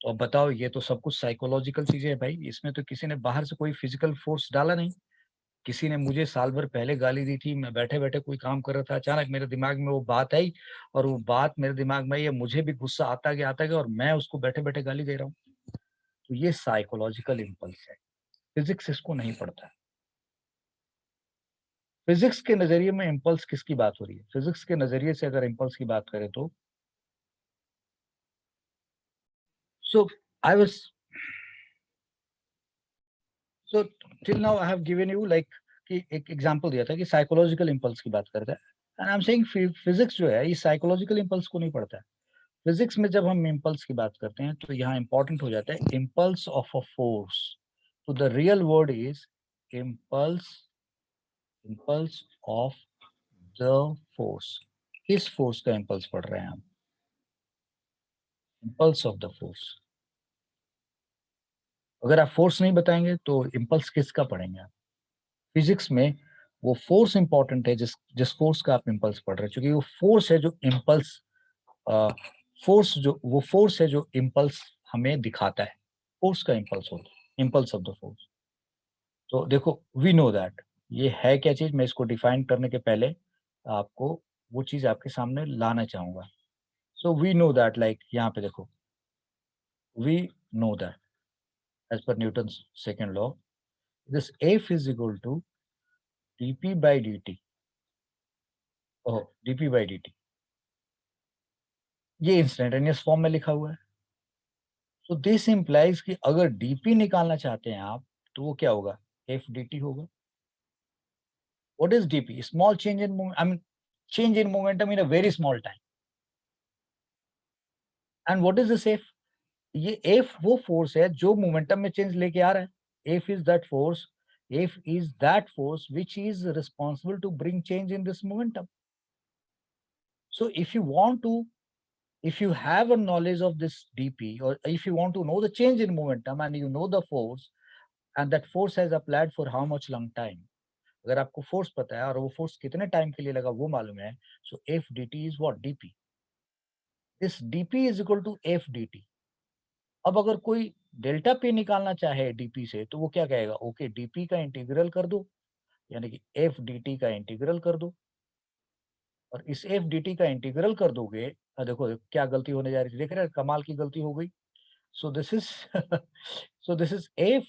तो अब बताओ, ये तो सब कुछ साइकोलॉजिकल चीजें है भाई, इसमें तो किसी ने बाहर से कोई फिजिकल फोर्स डाला नहीं। किसी ने मुझे साल भर पहले गाली दी थी, मैं बैठे बैठे कोई काम कर रहा था, अचानक मेरे दिमाग में वो बात आई और वो बात मेरे दिमाग में आई, मुझे भी गुस्सा आता गया और मैं उसको बैठे बैठे गाली दे रहा हूँ। तो ये साइकोलॉजिकल इम्पल्स है, फिजिक्स इसको नहीं पढ़ता है। फिजिक्स के नजरिए में इम्पल्स किसकी बात हो रही है, फिजिक्स के नजरिए से अगर इम्पल्स की बात करें तो so I was so till now I have given you like कि एक एग्जांपल दिया था कि साइकोलॉजिकल इम्पल्स की बात करता है and I am saying physics जो है ये साइकोलॉजिकल इम्पल्स को नहीं पढ़ता है। फिजिक्स में जब हम इम्पल्स की बात करते हैं तो यहाँ इंपॉर्टेंट हो जाता है इम्पल्स ऑफ अ फोर्स। तो the real word is impulse, impulse of the force. किस फोर्स का इम्पल्स पढ़ रहे हैं हम, इम्पल्स ऑफ द फोर्स। अगर आप फोर्स नहीं बताएंगे तो इम्पल्स किसका पढ़ेंगे आप। फिजिक्स में वो फोर्स इंपॉर्टेंट है जिस जिस फोर्स का आप इम्पल्स पढ़ रहे हैं, क्योंकि वो फोर्स है जो इम्पल्स वो फोर्स है जो इम्पल्स हमें दिखाता है। फोर्स का इम्पल्स होता है, इम्पल्स ऑफ द फोर्स। तो देखो, वी नो दैट ये है क्या चीज, मैं इसको डिफाइन करने के पहले आपको वो चीज आपके सामने लाना चाहूंगा। So we know that, like यहाँ पे देखो, we know that as per Newton second law this F is equal to dp by dt। Oh, dp by dt ये इंस्टेंटेनियस फॉर्म में लिखा हुआ है। तो दिस इंप्लाइज कि अगर dp निकालना चाहते हैं आप तो वो क्या होगा, f dt होगा। What is dp, small change in I mean change in momentum in a very small time. And what is this f, ये एफ वो फोर्स है जो मोमेंटम में चेंज लेके आ रहा है। F is that force, F is that force which is responsible to bring change in this momentum. So if you want to, if you have a knowledge of this dp, or if you want to know the change in momentum and you know the force, and that force has applied for how much long time, अगर आपको force पता है और वो force कितने time के लिए लगा वो मालूम है, so F D T is what dp। This dp is equal to F D T. अब अगर कोई डेल्टा पी निकालना चाहे डीपी से तो वो क्या कहेगा, ओके डीपी का इंटीग्रल कर दो, यानी कि एफ डी टी का इंटीग्रल कर दो। और इस एफ डी टी का इंटीग्रल कर दोगे, देखो क्या गलती होने जा रही थी, देख रहे हैं कमाल की गलती हो गई। सो this is so this is F,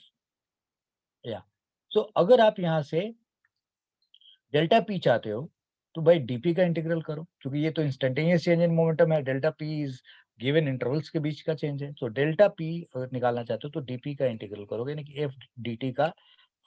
या सो अगर आप यहाँ से डेल्टा पी चाहते हो तो भाई डीपी का इंटीग्रल करो, क्योंकि ये तो इंस्टेंटेनियस चेंज इन मोमेंटम है, delta P is given intervals के बीच का चेंज है। तो डेल्टा पी अगर निकालना चाहते हो तो डीपी का इंटीग्रल करोगे, यानी कि एफ डी का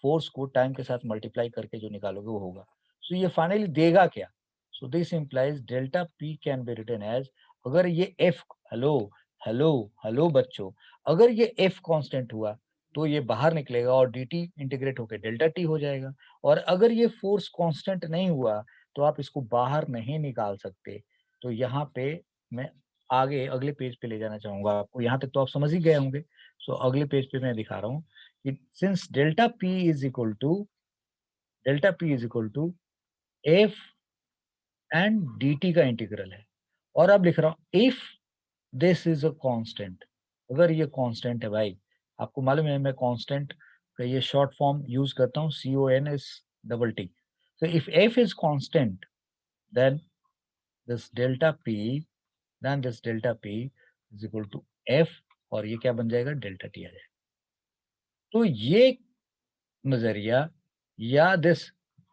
फोर्स को टाइम के साथ मल्टीप्लाई करके जो निकालोगे वो होगा। सो ये फाइनली देगा क्या, so this implies delta P can be written as, अगर ये एफ, हेलो हेलो हेलो बच्चों, अगर ये एफ कांस्टेंट हुआ तो ये बाहर निकलेगा और dt इंटीग्रेट होकर डेल्टा टी हो जाएगा। और अगर ये फोर्स कांस्टेंट नहीं हुआ तो आप इसको बाहर नहीं निकाल सकते। तो यहाँ पे मैं आगे अगले पेज पे ले जाना चाहूंगा आपको, यहाँ तक तो आप समझ ही गए होंगे। सो अगले पेज पे मैं दिखा रहा हूँ कि since delta P is equal to F and dt का इंटीग्रल है, और अब लिख रहा हूँ if this is a constant. अगर ये कांस्टेंट है भाई, आपको मालूम है मैं कांस्टेंट का ये शॉर्ट फॉर्म यूज करता हूँ, CONST। so if f is constant, then this delta p then this delta p is equal to f, और ये क्या बन जाएगा, डेल्टा टी आ जाएगा। तो ये नजरिया या this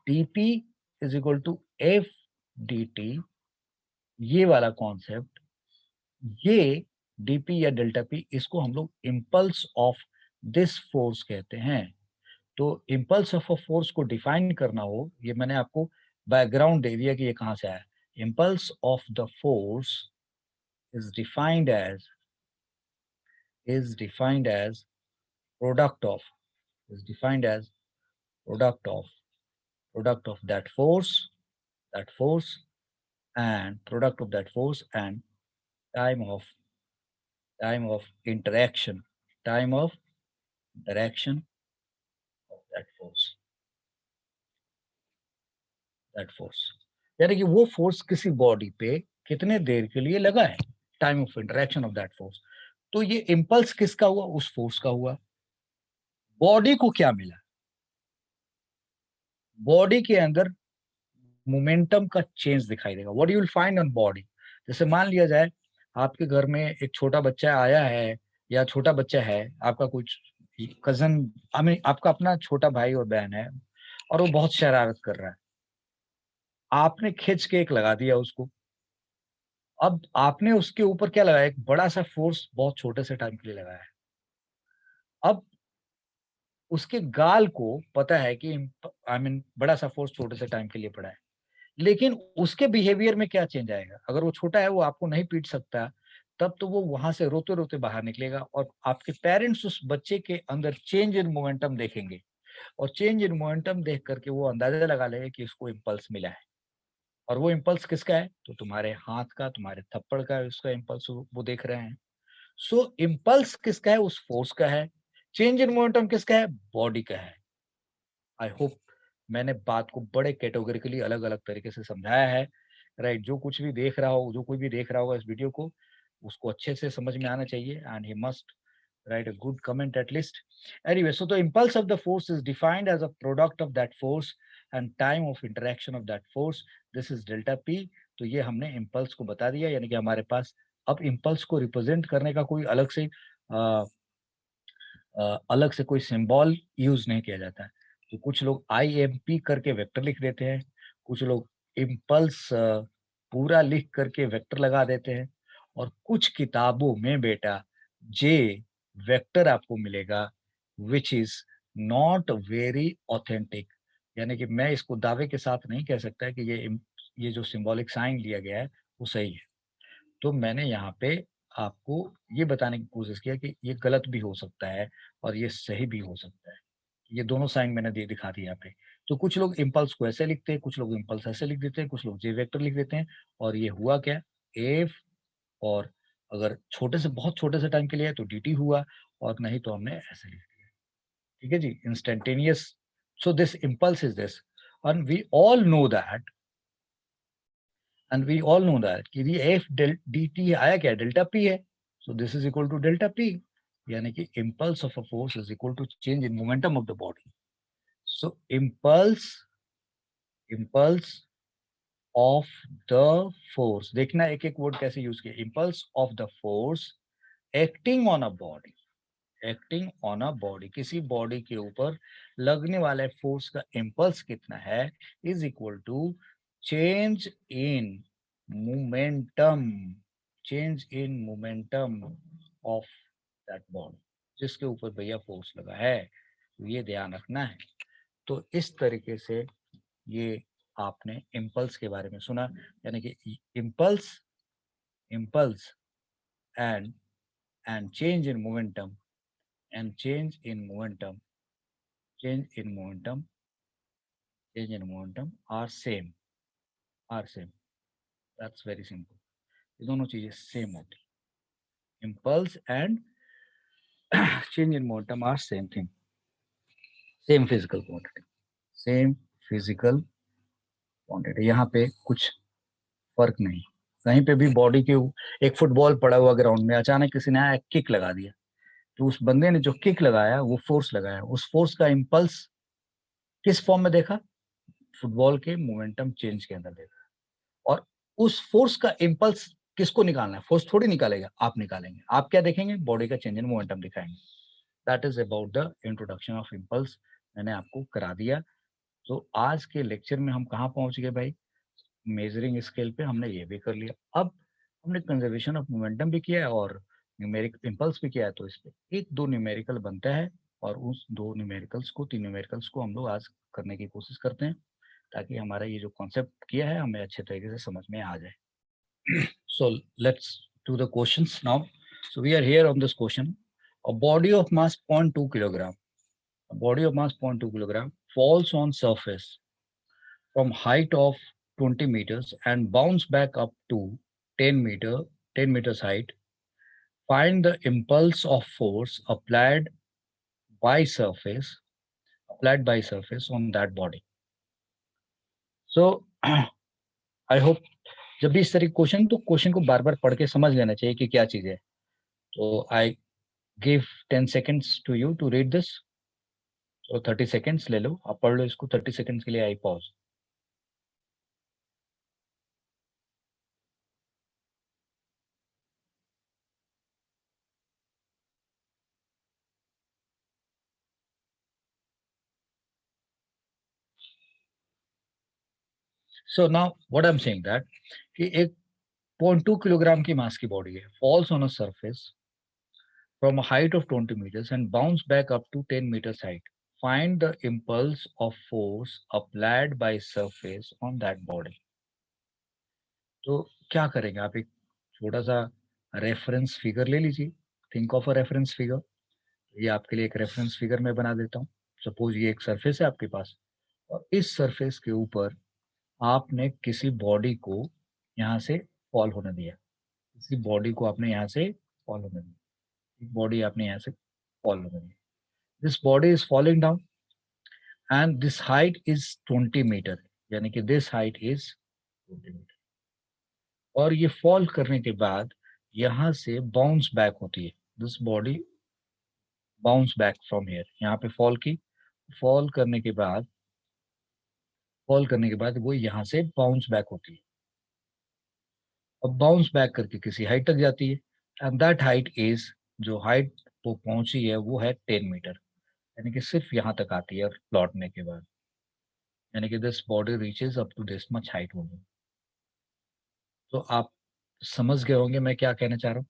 dp is equal to f dt, ये वाला कॉन्सेप्ट, ये डीपी या डेल्टा पी, इसको हम लोग इम्पल्स ऑफ दिस फोर्स कहते हैं। तो इम्पल्स ऑफ अ फोर्स को डिफाइन करना हो, ये मैंने आपको बैकग्राउंड दे दिया कि ये कहां से आया। Impulse of the force is defined as is defined as product of is defined as product of product of that force and product of that force and time of interaction, time of interaction of that force, यानी कि वो force किसी body पे कितने देर के लिए लगा है, time of interaction of that force. तो ये इम्पल्स किसका हुआ, उस फोर्स का हुआ। बॉडी को क्या मिला, बॉडी के अंदर मोमेंटम का चेंज दिखाई देगा। What you will find on body, जैसे मान लिया जाए आपके घर में एक छोटा बच्चा आया है, या छोटा बच्चा है आपका, कुछ कजन, आई मीन आपका अपना छोटा भाई और बहन है, और वो बहुत शरारत कर रहा है, आपने खिंच के एक लगा दिया उसको। अब आपने उसके ऊपर क्या लगाया, एक बड़ा सा फोर्स बहुत छोटे से टाइम के लिए लगाया है। अब उसके गाल को पता है कि आई मीन बड़ा सा फोर्स छोटे से टाइम के लिए पड़ा है, लेकिन उसके बिहेवियर में क्या चेंज आएगा, अगर वो छोटा है वो आपको नहीं पीट सकता, तब तो वो वहां से रोते रोते बाहर निकलेगा, और आपके पेरेंट्स उस बच्चे के अंदर चेंज इन मोमेंटम देखेंगे, और चेंज इन मोमेंटम देख करके वो अंदाजा लगा लेंगे कि इसको इम्पल्स मिला है। और वो इम्पल्स किसका है, तो तुम्हारे हाथ का, तुम्हारे थप्पड़ का उसका इम्पल्स वो देख रहे हैं। सो इम्पल्स किसका है, उस फोर्स का है। चेंज इन मोमेंटम किसका है, बॉडी का है। आई होप मैंने बात को बड़े कैटेगोरिकली अलग अलग तरीके से समझाया है, राइट। जो कुछ भी देख रहा हो, जो कोई भी देख रहा होगा इस वीडियो को, उसको अच्छे से समझ में आना चाहिए, and he must write a good comment at least. Anyway, so the impulse of the force is defined as a product of that force and time of interaction of that force. This is delta p. तो ये हमने impulse को बता दिया, यानी कि हमारे पास अब impulse को represent करने का कोई अलग से कोई सिंबल यूज नहीं किया जाता है। तो कुछ लोग IMP करके वेक्टर लिख देते हैं, कुछ लोग इम्पल्स पूरा लिख करके वेक्टर लगा देते हैं, और कुछ किताबों में बेटा जे वेक्टर आपको मिलेगा, which is not very authentic. यानी कि मैं इसको दावे के साथ नहीं कह सकता कि ये जो सिंबॉलिक साइन लिया गया है वो सही है। तो मैंने यहाँ पे आपको ये बताने की कोशिश किया कि ये गलत भी हो सकता है और ये सही भी हो सकता है। ये दोनों साइन मैंने दे दिखा दिए यहाँ पे। तो कुछ लोग इम्पल्स को ऐसे लिखते हैं, कुछ लोग इम्पल्स ऐसे लिख देते हैं, कुछ लोग जे वेक्टर लिख देते हैं, और ये हुआ क्या, एफ, और अगर छोटे से बहुत छोटे से टाइम के लिए है तो dt हुआ, और नहीं तो हमने ऐसे लिख दिया। ठीक है जी, instantaneous. So this impulse is this, and we all know that, कि ये एफ डी टी आया क्या, डेल्टा पी है। So this is equal to delta P, यानी कि impulse of a force is equal to change in momentum of the body. So impulse of the force, देखना एक एक वर्ड कैसे use किया, impulse of the force acting on a body, acting on a body, किसी body के ऊपर लगने वाले फोर्स का इम्पल्स कितना है, is equal to change in momentum, change in momentum of that body, जिसके ऊपर भैया फोर्स लगा है। तो ये ध्यान रखना है। तो इस तरीके से ये आपने इम्पल्स के बारे में सुना, यानी कि impulse, impulse and change in momentum, and change in momentum change in momentum are same, that's very simple। ये दोनों चीजें सेम होती, impulse and change in momentum are same thing, same physical quantity, same physical quantity। यहाँ पे कुछ फर्क नहीं, कहीं पे भी बॉडी के एक फुटबॉल पड़ा हुआ ग्राउंड में, अचानक किसी ने आया किक लगा दिया, तो उस बंदे ने जो किक लगाया वो फोर्स लगाया, उस फोर्स का इम्पल्स किस फॉर्म में देखा, फुटबॉल के मोमेंटम चेंज के अंदर देखा। और उस फोर्स का इम्पल्स किसको निकालना है, फोर्स थोड़ी निकालेगा, आप निकालेंगे। आप क्या देखेंगे, बॉडी का चेंज इन मोमेंटम दिखाएंगे। That is about the introduction of impulse, मैंने आपको करा दिया। तो आज के लेक्चर में हम कहाँ पहुंच गए भाई, मेजरिंग स्केल पे हमने ये भी कर लिया। अब हमने कंजर्वेशन ऑफ मोमेंटम भी किया है और न्यूमेरिक इम्पल्स भी किया है, तो इस पे एक दो न्यूमेरिकल बनता है, और उस दो न्यूमेरिकल्स को, तीन न्यूमेरिकल्स को हम लोग आज करने की कोशिश करते हैं, ताकि हमारा ये जो कॉन्सेप्ट किया है हमें अच्छे तरीके से समझ में आ जाए। So let's do the questions now. So we are here on this question. A body of mass 0.2 kilogram, a body of mass 0.2 kilogram falls on surface from height of 20 meters and bounce back up to 10 meters height, find the impulse of force by surface applied by surface on that body. So I hope जब भी इस तरह question तो question को बार बार पढ़ के समझ लेना चाहिए कि क्या चीज है. तो I give 10 seconds to you to read this. तो 30 seconds ले लो, आप पढ़ लो इसको 30 seconds के लिए. I pause. So now what I am saying that कि एक 0.2 किलोग्राम की मास की बॉडी है, falls on a surface from a height of 20 meters and bounce back up to 10 meters height. Find the impulse of force applied by surface on that body. तो क्या करेंगे आप? एक छोटा सा रेफरेंस फिगर ले लीजिए. Think of a reference figure. ये आपके लिए एक रेफरेंस फिगर मैं बना देता हूँ. सपोज ये एक सरफेस है आपके पास और इस सरफेस के ऊपर आपने किसी बॉडी को यहाँ से फॉल होने दिया. किसी बॉडी को आपने यहाँ से फॉल होने दिया. एक बॉडी आपने यहाँ से फॉल होने दी. This body is falling down and this height is 20 metre, यानी कि this height is 20 मीटर. और ये फॉल करने के बाद यहाँ से बाउंस बैक होती है. This body bounce back from here. यहाँ पे फॉल की. फॉल करने के बाद वो यहाँ से बाउंस बैक होती है. अब बाउंस बैक करके किसी हाइट तक जाती है एंड दैट हाइट इज, जो हाइट वो पहुंची है वो है 10 मीटर. यानी कि सिर्फ यहाँ तक आती है लौटने के बाद. यानी कि this body reaches up to this much height होगी. तो आप समझ गए होंगे मैं क्या कहना चाह रहा हूँ.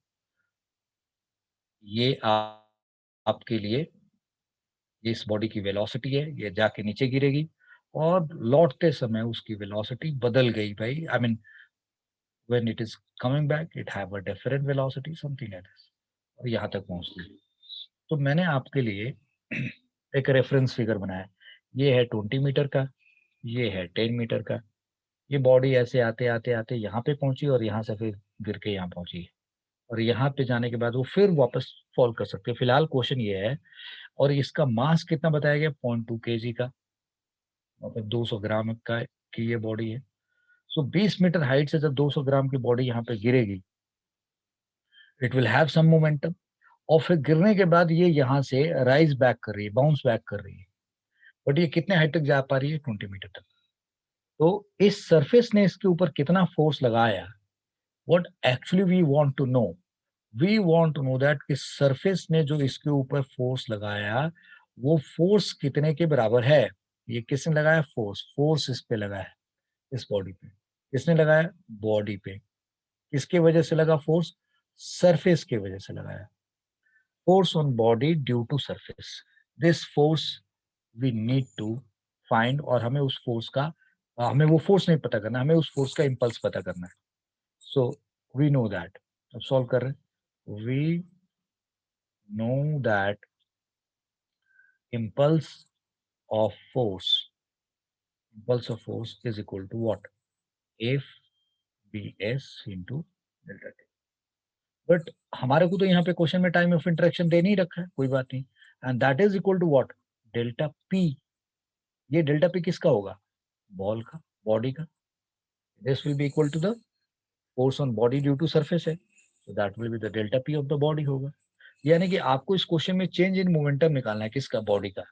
ये आपके लिए ये इस बॉडी की वेलोसिटी है. ये जाके नीचे गिरेगी और लौटते समय उसकी वेलोसिटी बदल गई भाई. I mean when it is coming back it have a different velocity something like this. और यहाँ तक पहुँचती है. तो मैंने आपके लिए एक रेफरेंस फिगर बनाया. ये है 20 मीटर का, ये है 10 मीटर का. ये बॉडी ऐसे आते आते आते यहाँ पे पहुंची और यहाँ से फिर गिर के यहाँ पहुंची. और यहाँ पे जाने के बाद वो फिर वापस फॉल कर सकते हैं. फिलहाल क्वेश्चन ये है. और इसका मास कितना बताया गया? 0.2 केजी का, मतलब 200 ग्राम का की ये बॉडी है. सो 20 मीटर हाइट से जब 200 ग्राम की बॉडी यहाँ पे गिरेगी, it will have some momentum. और फिर गिरने के बाद ये यहाँ से राइज बैक कर रही है, बाउंस बैक कर रही है. बट ये कितने हाइट तक जा पा रही है? 20 मीटर तक. तो इस सरफेस ने इसके ऊपर कितना फोर्स लगाया? What actually we want to know, we want to know that कि सरफेस ने जो इसके ऊपर फोर्स लगाया वो फोर्स कितने के बराबर है. ये किसने लगाया? फोर्स इस पे लगा है, इस बॉडी पे. किसने लगाया? बॉडी पे. किसके वजह से लगा फोर्स? सरफेस की वजह से लगाया. Force on body due to surface. This force we need to find. और हमें उस फोर्स का हमें वो फोर्स नहीं पता करना, हमें उस फोर्स का इम्पल्स पता करना है. So we know that. अब सॉल्व कर रहे हैं. We know that impulse of force is equal to what? F bs into delta t. But हमारे को तो यहाँ पे क्वेश्चन में टाइम ऑफ इंटरेक्शन दे नहीं रखा है, कोई बात नहीं. And that is equal to what? Delta P. ये डेल्टा पी किसका होगा? बॉल का, बॉडी का. This will be equal to the force on body due to surface है, so that will be the delta P of the body होगा. यानी कि आपको इस क्वेश्चन में चेंज इन मोमेंटम निकालना है. किसका? बॉडी का.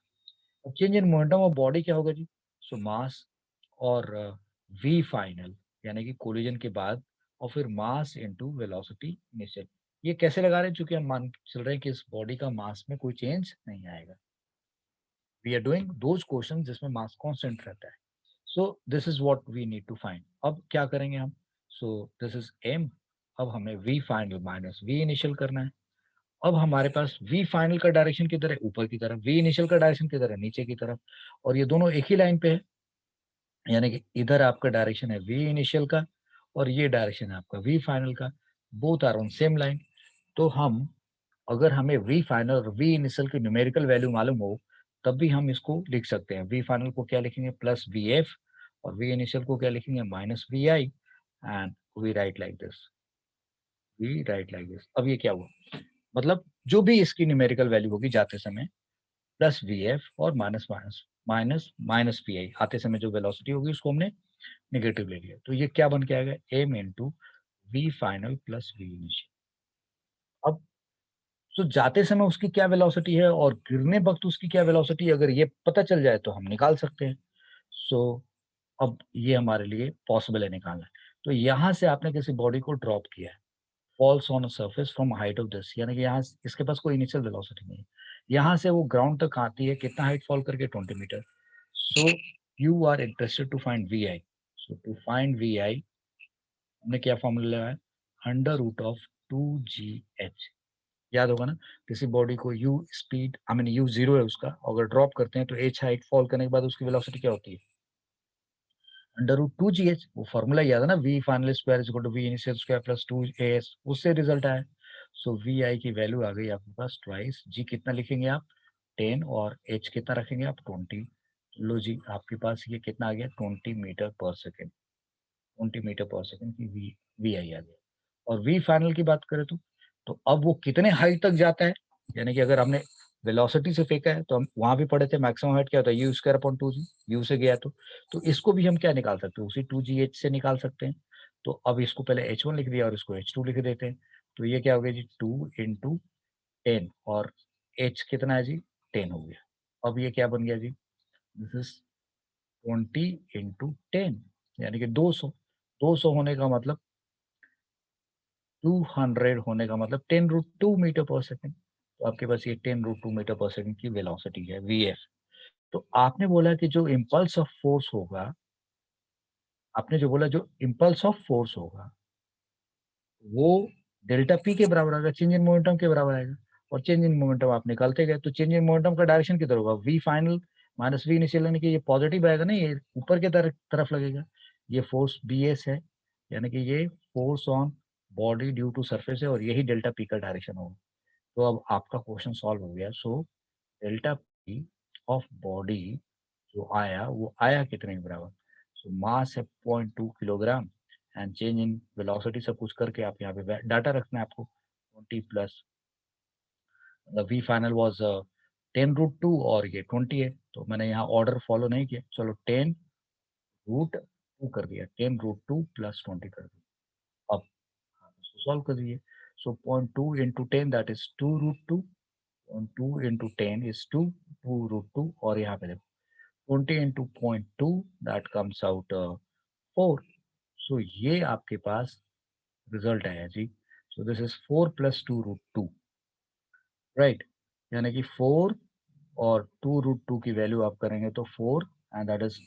अब change in momentum of body क्या होगा जी? सो मास और वी फाइनल, यानी कि कोलिजन के बाद, और फिर मास इनटू वेलोसिटी इनिशियल. ये कैसे लगा रहे हैं? चूंकि हम मान चल रहे हैं कि इस बॉडी का मास में कोई चेंज नहीं आएगा. We are doing those question जिसमें मास कांस्टेंट रहता है. So this is what we need to find. अब क्या करेंगे हम? So this is M. अब हमें V final minus V initial करना है. अब हमारे पास वी फाइनल का डायरेक्शन किधर है? ऊपर की तरफ. वी इनिशियल का डायरेक्शन किधर है? नीचे की तरफ. और ये दोनों एक ही लाइन पे है. यानी कि इधर आपका डायरेक्शन है वी इनिशियल का और ये डायरेक्शन है आपका वी फाइनल का. Both are on same line. तो हम, अगर हमें वी फाइनल और वी इनिशियल की न्यूमेरिकल वैल्यू मालूम हो, तब भी हम इसको लिख सकते हैं. वी फाइनल को क्या लिखेंगे? Plus V F. और वी इनिशियल को क्या लिखेंगे, minus V I, and we write like this, we write like this. अब ये क्या हुआ, मतलब जो भी इसकी न्यूमेरिकल वैल्यू होगी जाते समय, प्लस वी एफ और minus minus minus minus P I, आते समय जो वेलोसिटी होगी उसको हमने नेगेटिव ले लिया, तो ये क्या बन के आएगा, M into V final plus V initial. अब तो जाते समय उसकी क्या वेलोसिटी है और गिरने वक्त उसकी क्या वेलोसिटी, अगर ये पता चल जाए तो हम निकाल सकते हैं। सो अब ये हमारे लिए पॉसिबल है निकालना। तो यहाँ से आपने किसी बॉडी को ड्रॉप किया है, falls on a surface from height of this, यानी कि यहाँ इसके पास कोई इनिशियल वेलोसिटी नहीं है, यहाँ से वो ग्राउंड तक आती है कितना हाइट फॉल करके, 20 metre. So you are interested to find V I. So to find V I हमने क्या फॉर्मूला लगाया है, अंडर रूट ऑफ 2gh। याद होगा ना, किसी बॉडी को u speed, I mean u zero है उसका, अगर ड्रॉप करते हैं तो h हाइट फॉल करने के बाद उसकी वेलोसिटी क्या होती है, अंडर रूट 2gh। वो फॉर्मूला याद है ना, v final square is equal to v initial square plus 2as, उससे रिजल्ट आया। सो वी आई की वैल्यू आ गई आपके पास ट्वाइस जी, कितना लिखेंगे आप 10, और h कितना रखेंगे आप 20। लो जी, आपके पास ये कितना आ गया 20 मीटर पर सेकेंड, 20 मीटर पर सेकेंड की वी आई आ गया। और वी फाइनल की बात करें तो अब वो कितने हाइट तक जाता है, यानी कि अगर हमने वेलोसिटी से फेंका है तो हम वहां भी पढ़े थे मैक्सिमम हाइट क्या होता है, you square upon 2g, you से गया तो इसको भी हम क्या निकाल सकते हैं, उसी 2gh से निकाल सकते हैं। तो अब इसको पहले h1 लिख दिया और इसको h2 लिख देते हैं, तो ये क्या हो गया जी 2 इंटू 10, और h कितना है जी 10 हो गया। अब ये क्या बन गया जी, दिस इज 20 इंटू 10, यानी कि 200। 200 होने का मतलब 200 होने का मतलब 10 रूट 2 मीटर पर सेकेंड। तो आपके पास ये 10 रूट 2 मीटर पर सेकेंड की वेलोसिटी है वी एफ। तो आपने बोला कि जो इम्पल्स ऑफ फोर्स होगा, आपने जो बोला जो इम्पल्स ऑफ फोर्स होगा वो डेल्टा पी के बराबर आएगा, चेंज इन मोमेंटम के बराबर आएगा। और चेंज इन मोमेंटम आप निकालते गए तो चेंज इन मोमेंटम का डायरेक्शन किधर होगा, V final minus V initial, यानी कि ये पॉजिटिव आएगा ना, ये ऊपर के तरफ लगेगा। ये फोर्स बी एस है, यानी कि ये force on body due to surface है, और यही डेल्टा पी का डायरेक्शन होगा। तो अब आपका क्वेश्चन सॉल्व हो गया। So delta P of body जो आया वो आया कितने के बराबर, सो मास है 0.2 kilogram, and change in velocity सब कुछ करके आप यहाँ पे डाटा रखना है आपको 20 plus V final was 10 root 2 और ये 20 है, तो मैंने यहाँ ऑर्डर फॉलो नहीं किया, चलो 10 रूट 2 कर दिया, 10 रूट 2 प्लस 20 कर दिया। अब आप इसको सॉल्व कर दीजिए। So 0.2 into 10 that is 2 root 2, 2 into 10 is 2, 2 root 2, और यहाँ पे देखो 20 into 0.2 that comes out 4। So ये आपके पास रिजल्ट आया जी। So this is 4 plus 2 root 2, right, यानी कि 4 और 2 रूट 2 की वैल्यू आप करेंगे तो 4, and that is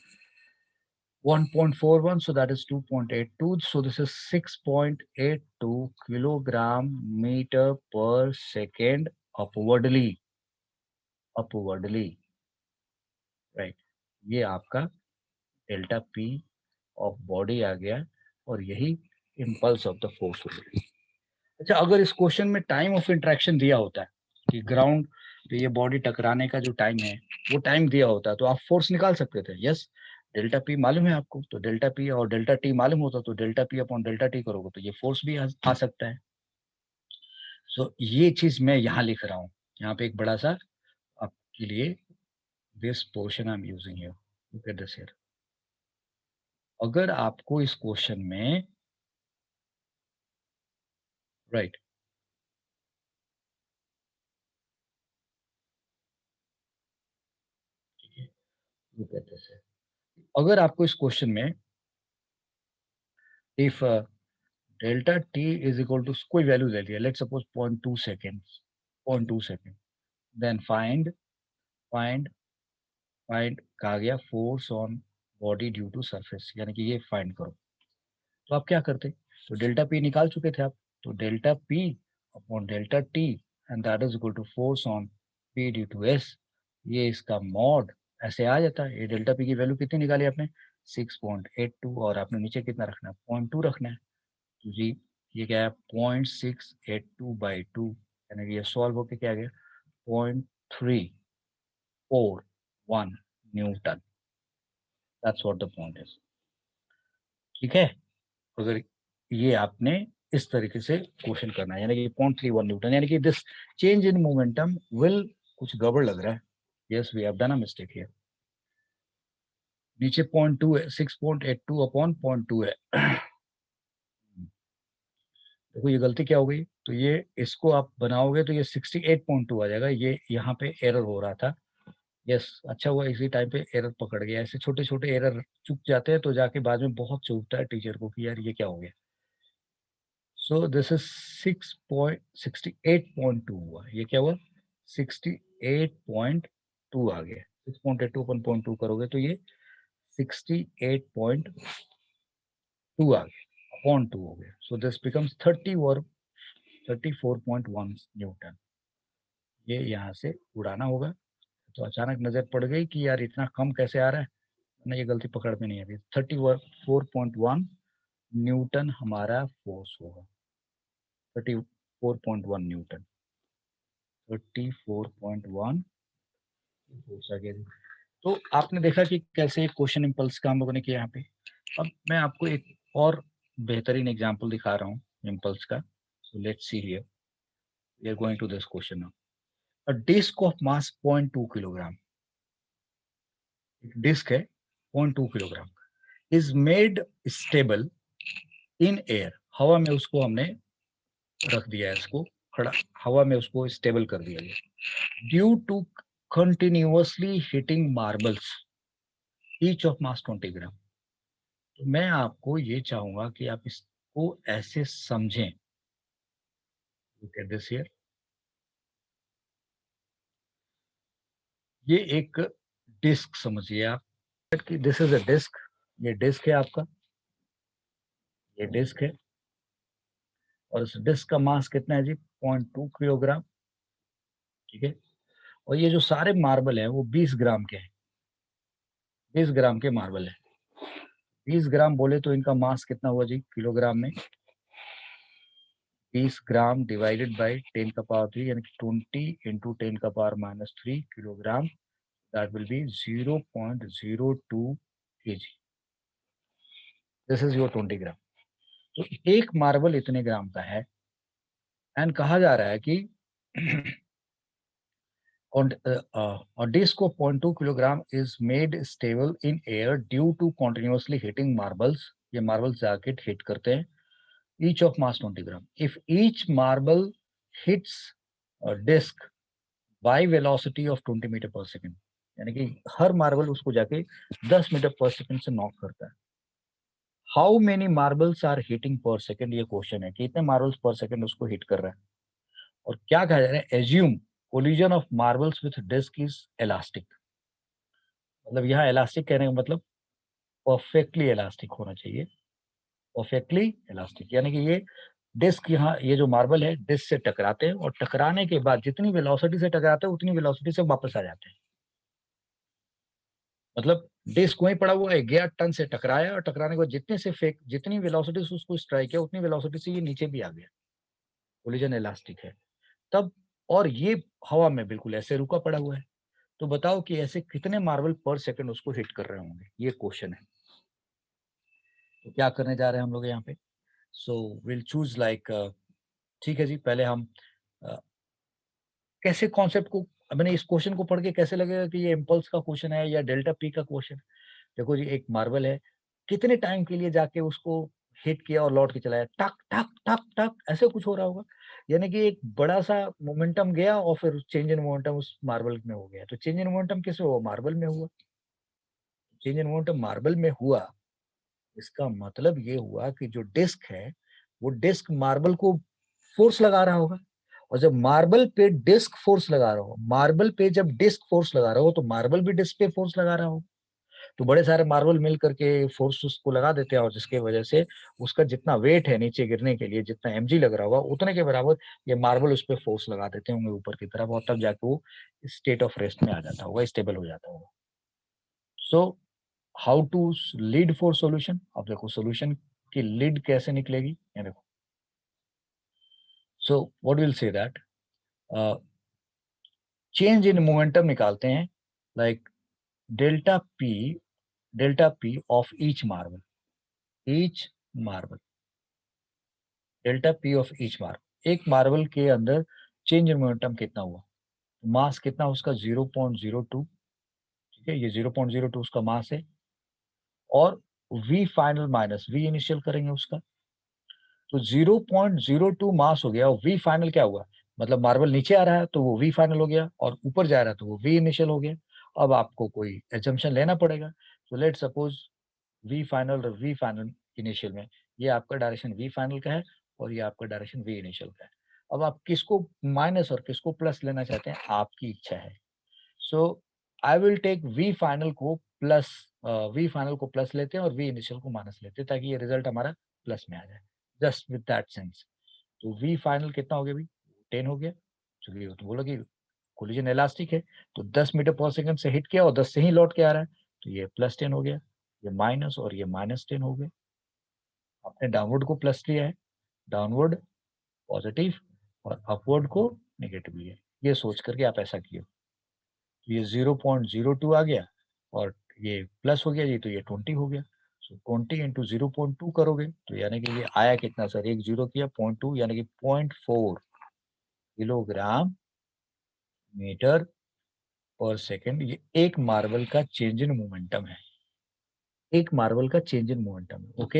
1.41, so that is 2.82, so this is 6.82 kilogram meter per second upwardly, upwardly, right। ये आपका डेल्टा पी ऑफ बॉडी आ गया, और यही इम्पल्स ऑफ द फोर्स होगी। अच्छा, अगर इस क्वेश्चन में टाइम ऑफ इंटरेक्शन दिया होता है कि ग्राउंड पे ये बॉडी टकराने का जो टाइम है वो टाइम दिया होता है, तो आप फोर्स निकाल सकते थे। यस, डेल्टा पी मालूम है आपको, तो डेल्टा पी और डेल्टा टी मालूम होता तो delta P upon delta T करोगे तो ये फोर्स भी आ सकता है। सो ये चीज मैं यहाँ लिख रहा हूँ, यहाँ पे एक बड़ा सा आपके लिए, this portion I am using here, look at this here. अगर आपको इस क्वेश्चन में, right, look at this here, अगर आपको इस क्वेश्चन में if delta T is equal to कोई वैल्यू ले लिया, let suppose 0.2 seconds, 0.2 second, then find find कहा गया force on body due to surface, यानी कि ये फाइंड करो। तो आप क्या करते, तो डेल्टा पी निकाल चुके थे आप, तो delta P upon delta T, and that is equal to force on P due to S, ये इसका मॉड ऐसे आ जाता है। ये डेल्टा पी की वैल्यू कितनी निकाली आपने 6.82, और आपने नीचे कितना रखना है 0.2 रखना है। तो जी ये क्या है 0.682/2, यानी कि ये सॉल्व होके क्या आ गया 0.341 Newton. That's what the point is. ठीक है, अगर ये आपने इस तरीके से क्वेश्चन करना है, यानी कि 0.31 न्यूटन, यानी कि this change in momentum will, कुछ गड़बड़ लग रहा है, yes we have done a mistake here, नीचे 0.2 है, 6.82 अपॉन 0.2 है। देखो ये गलती क्या हो गई, तो ये इसको आप बनाओगे तो ये 68.2 आ जाएगा, ये यहाँ पे एरर हो रहा था। यस, अच्छा हुआ इसी टाइम पे एरर पकड़ गया, ऐसे छोटे छोटे एरर चुक जाते हैं तो जाके बाद में बहुत चुभता है टीचर को कि यार ये क्या हो गया। सो दिस इज 68.2 हुआ, ये क्या हुआ 68.2 आ गया, 6.82 अपन 0.2 करोगे तो ये 68.2 आ गया अपॉन 2 हो गया, सो दिस बिकम्स 34.1 न्यूटन। ये यहाँ से उड़ाना होगा, तो अचानक नजर पड़ गई कि यार इतना कम कैसे आ रहा है, ना ये गलती पकड़ में नहीं आ रही। 34.1 न्यूटन हमारा फोर्स होगा, 34.1 न्यूटन, 34.1 फोर्स आ गया जी। तो आपने देखा कि कैसे क्वेश्चन इम्पल्स का हम लोगों ने किया यहाँ पे। अब मैं आपको एक और बेहतरीन एग्जांपल दिखा रहा हूँ इम्पल्स का। So let's see here, we are going to this question now. A disc of mass 0.2 kilogram, एक डिस्क है 0.2 kilogram, is made stable in air, हवा में उसको हमने रख दिया है, इसको खड़ा, हवा में उसको स्टेबल कर दिया गया, due to continuously hitting marbles each of mass 20 gram. तो मैं आपको ये चाहूंगा कि आप इसको ऐसे समझें, लुक एट दिस हियर, ये एक डिस्क समझिए आप, कि दिस इज अ डिस्क, ये डिस्क है आपका, ये डिस्क है, और इस डिस्क का मास कितना है जी 0.2 किलोग्राम, ठीक है, और ये जो सारे मार्बल हैं वो 20 ग्राम के हैं, 20 ग्राम के मार्बल है, 20 ग्राम बोले तो इनका मास कितना हुआ जी किलोग्राम में, 20 ग्राम डिवाइडेड बाय 10 का पावर 3, यानी कि 20 इंटू 10 का power -3 kilogram, that will B 0.02 kg, this is your 20 gram. तो एक मार्बल इतने ग्राम का है, एंड कहा जा रहा है कि a disc of 0.2 kilogram is made stable in air due to continuously hitting marbles, ये marbles जाके hit करते हैं, each of mass 20 gram. If each marble hits a disc by velocity of 20 metre पर सेकेंड, यानी कि हर marble उसको जाके 10 metre पर सेकेंड से नॉक करता है। How many marbles are hitting per second, ये क्वेश्चन है कि इतने मार्बल्स पर सेकेंड उसको हिट कर रहा है, और क्या कहा जा रहा है, assume collision of marbles with disc is elastic, मतलब यहाँ इलास्टिक कहने का मतलब परफेक्टली इलास्टिक होना चाहिए, परफेक्टली इलास्टिक, यानी कि ये डिस्क, यहाँ ये जो मार्बल है डिस्क से टकराते हैं, और टकराने के बाद जितनी वेलोसिटी से टकराते हैं उतनी वेलोसिटी से वापस आ जाते हैं, मतलब डिस्क वहीं पड़ा हुआ है, गया टन से टकराया, और टकराने के बाद जितने से फेंक, जितनी वेलोसिटी से उसको स्ट्राइक किया उतनी वेलोसिटी से ये नीचे भी आ गया, कोलिजन इलास्टिक है तब, और ये हवा में बिल्कुल ऐसे रुका पड़ा हुआ है। तो बताओ कि ऐसे कितने मार्बल पर सेकंड उसको हिट कर रहे होंगे, ये क्वेश्चन है। तो क्या करने जा रहे हैं हम लोग यहाँ पे, सो विल चूज लाइक, ठीक है जी, पहले हम कैसे कॉन्सेप्ट को, मैंने इस क्वेश्चन को पढ़ के कैसे लगेगा कि ये इम्पल्स का क्वेश्चन है या डेल्टा पी का क्वेश्चन। देखो जी, एक मार्बल है, कितने टाइम के लिए जाके उसको हिट किया और लौट के चलाया, टक टक टक टक ऐसे कुछ हो रहा होगा, यानी कि एक बड़ा सा मोमेंटम गया और फिर चेंज इन मोमेंटम उस मार्बल में हो गया। तो चेंज इन मोमेंटम किसमें हुआ, मार्बल में हुआ, चेंज इन मोमेंटम मार्बल में हुआ, इसका मतलब ये हुआ कि जो डिस्क है वो डिस्क मार्बल को फोर्स लगा रहा होगा, और जब मार्बल पे डिस्क फोर्स लगा रहा हो, मार्बल पे जब डिस्क फोर्स लगा रहा हो तो मार्बल भी डिस्क पे फोर्स लगा रहा हो, तो बड़े सारे मार्बल मिल करके फोर्स उसको लगा देते हैं, और जिसके वजह से उसका जितना वेट है नीचे गिरने के लिए, जितना mg लग रहा होगा उतने के बराबर ये मार्बल उस पर फोर्स लगा देते होंगे ऊपर की तरफ, और तब जाके वो स्टेट ऑफ रेस्ट में आ जाता होगा, स्टेबल हो जाता होगा। So how to lead for solution, अब देखो सॉल्यूशन की लीड कैसे निकलेगी, ये देखो। So what will say that, change in momentum निकालते हैं, like delta P, delta P of each marble, each marble, delta P of each marble, एक मार्बल के अंदर चेंज इन मोमेंटम कितना हुआ, मास कितना उसका 0.02, ठीक है, ये 0.02 उसका मास है, और V final minus V initial करेंगे उसका, तो 0.02 मास हो गया, और वी फाइनल क्या हुआ, मतलब मार्बल नीचे आ रहा है तो वो वी फाइनल हो गया, और ऊपर जा रहा है तो वो वी इनिशियल हो गया। अब आपको कोई एजम्पशन लेना पड़ेगा, तो लेट सपोज वी फाइनल और वी फाइनल इनिशियल में ये आपका डायरेक्शन वी फाइनल का है और ये आपका डायरेक्शन वी इनिशियल का है। अब आप किसको माइनस और किसको प्लस लेना चाहते हैं, आपकी इच्छा है। So I will take V final को प्लस, वी फाइनल को प्लस लेते हैं और वी इनिशियल को माइनस लेते हैं, ताकि ये रिजल्ट हमारा प्लस में आ जाए, जस्ट विद दैट सेंस। तो वी फाइनल कितना हो गया भाई, 10 हो गया। चलिए तो बोला कि कोलिजन इलास्टिक है, तो 10 मीटर पर सेकंड से हिट किया और 10 से ही लौट के आ रहा है, तो ये +10 हो गया, ये माइनस और ये -10 हो गए। आपने डाउनवर्ड को प्लस लिया है, डाउनवर्ड पॉजिटिव, और अपवर्ड को नेगेटिव लिया, ये सोच करके आप ऐसा किए। तो ये 0.02 आ गया और ये प्लस हो गया जी, तो ये 20 हो गया। सो 20 इंटू 0.2 करोगे तो यानी कि ये आया कितना सर, एक जीरो किया 0.2 यानी कि 0.4 किलोग्राम मीटर पर सेकेंड। ये एक मार्बल का चेंज इन मोमेंटम है, एक मार्बल का चेंज इन मोमेंटम है। Okay,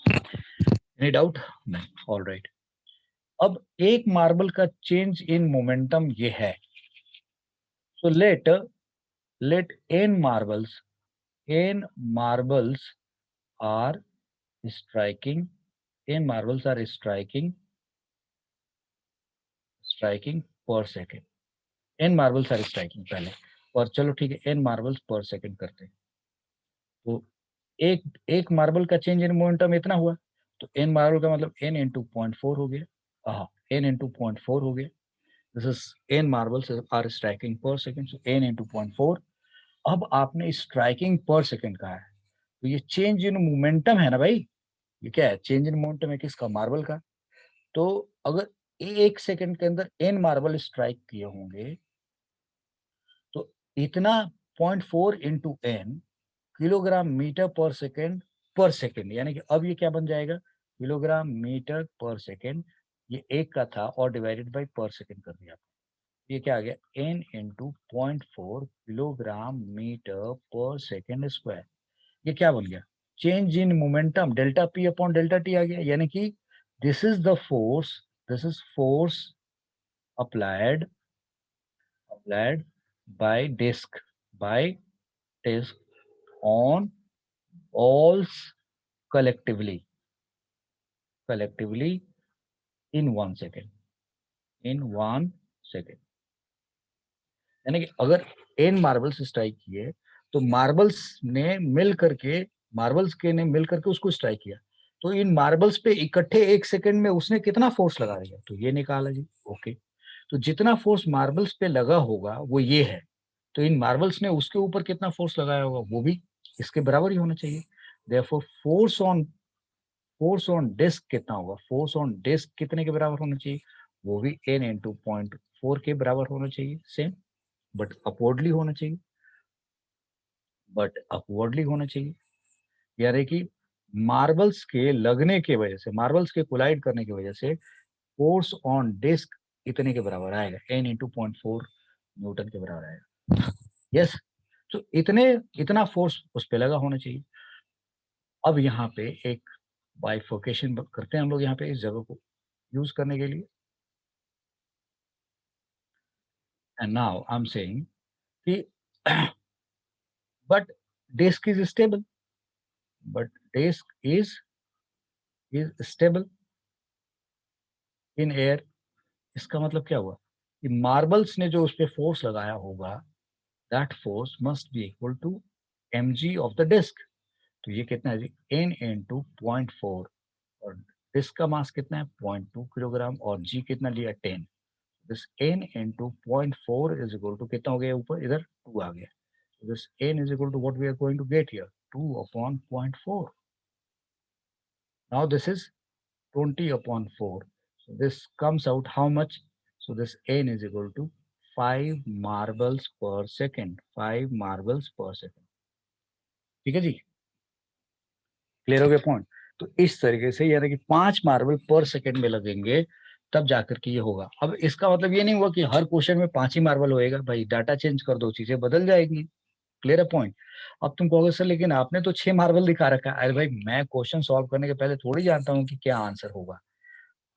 any doubt? नहीं, ऑल राइट। अब एक मार्बल का चेंज इन मोमेंटम ये है, so let n marbles are striking, n marbles are striking per second, n marbles are striking पहले, और चलो ठीक है n marbles per second करते हैं। तो एक एक मार्बल का चेंज इन मोमेंटम इतना हुआ, तो n मार्बल का मतलब n इंटू 0.4 हो गया, हाँ n इंटू 0.4 हो गया। This is n marbles are striking per second, so n into 0.4। अब आपने स्ट्राइकिंग पर सेकंड कहा है, तो ये चेंज इन मोमेंटम है ना भाई, ये क्या है, चेंज इन मोमेंटम है किसका, मार्बल का। तो अगर एक सेकंड के अंदर n मार्बल स्ट्राइक किए होंगे, तो इतना 0.4 इंटू n किलोग्राम मीटर पर सेकेंड, यानी कि अब ये क्या बन जाएगा, किलोग्राम मीटर पर सेकेंड, ये एक का था और डिवाइडेड बाय पर सेकेंड कर दिया, ये क्या आ गया n इंटू 0.4 किलोग्राम मीटर पर सेकेंड स्क्वायर। ये क्या बन गया, change in momentum delta P upon delta T आ गया, यानी कि this is the force, this is force applied by by disk on balls collectively in 1 second। यानी कि अगर n मार्बल्स स्ट्राइक किए, तो मार्बल्स के ने मिल करके उसको स्ट्राइक किया, तो इन मार्बल्स पे इकट्ठे 1 सेकंड में उसने कितना फोर्स लगा दिया, तो ये निकाला जी। ओके, तो जितना फोर्स मार्बल्स पे लगा होगा वो ये है, तो इन मार्बल्स ने उसके ऊपर कितना फोर्स लगाया होगा वो भी इसके बराबर ही होना चाहिए। देयरफॉर फोर्स ऑन डिस्क कितना होगा, फोर्स ऑन डिस्क कितने के बराबर होना चाहिए, वो भी n इंटू 0.4 के बराबर होना चाहिए, सेम, बट अपवर्डली होना चाहिए, यानी कि मार्बल्स के लगने के वजह से, मार्बल्स के कोलाइड करने की वजह से फोर्स ऑन डिस्क इतने के बराबर आएगा, n इंटू 0.4 न्यूटन के बराबर आएगा। यस, तो इतना फोर्स उस पे लगा होना चाहिए। अब यहाँ पे एक बाइफोकेशन करते हैं हम लोग यहाँ पे इस जगह को यूज करने के लिए, and now I am saying कि but disc is stable, but disc is stable in air. इसका मतलब क्या हुआ कि मार्बल्स ने जो उस पे फोर्स लगाया होगा, that force must be equal to mg of the disc. तो ये कितना है जी, n इंटू 0.4, और डिस्क का मास कितना है 0.2 किलोग्राम, और g कितना लिया 10। This n into 0.4 is equal to कितना हो गया, ऊपर इधर 2 आ गया, this n is equal to what we are going to get here, 2 upon 0.4। Now this is 20 upon 4. So this comes out how much? So this n is equal to 5 marbles per second, 5 marbles per second। ठीक है जी, clear हो गया point? तो इस तरीके से यानी कि 5 मार्बल पर सेकंड में लगेंगे, तब जाकर के ये होगा। अब इसका मतलब ये नहीं हुआ कि हर क्वेश्चन में 5 ही मार्बल होएगा भाई, डाटा चेंज कर दो, चीजें बदल जाएंगी। क्लियर है पॉइंट? अब तुम कहोगे सर लेकिन आपने तो 6 मार्बल दिखा रखा है। अरे भाई, मैं क्वेश्चन सॉल्व करने के पहले थोड़ी जानता हूँ कि क्या आंसर होगा।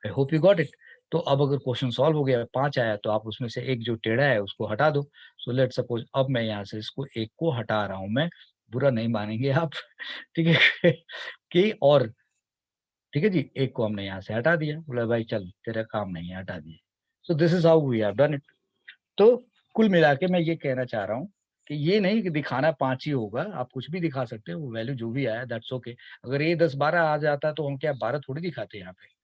आई होप यू गॉट इट। तो अब अगर क्वेश्चन सॉल्व हो गया, 5 आया, तो आप उसमें से एक जो टेढ़ा है उसको हटा दो। सो लेट सपोज अब मैं यहाँ से इसको एक को हटा रहा हूं मैं, बुरा नहीं मानेंगे आप ठीक है कि और ठीक है जी, एक को हमने यहाँ से हटा दिया, बोला भाई चल तेरा काम नहीं है, हटा दिया। So this is how we have done it. तो कुल मिला के मैं ये कहना चाह रहा हूँ कि ये नहीं कि दिखाना 5 ही होगा, आप कुछ भी दिखा सकते हो, वो वैल्यू जो भी आया दैट्स ओके। अगर ये 10-12 आ जाता तो हम क्या 12 थोड़ी दिखाते यहाँ पे।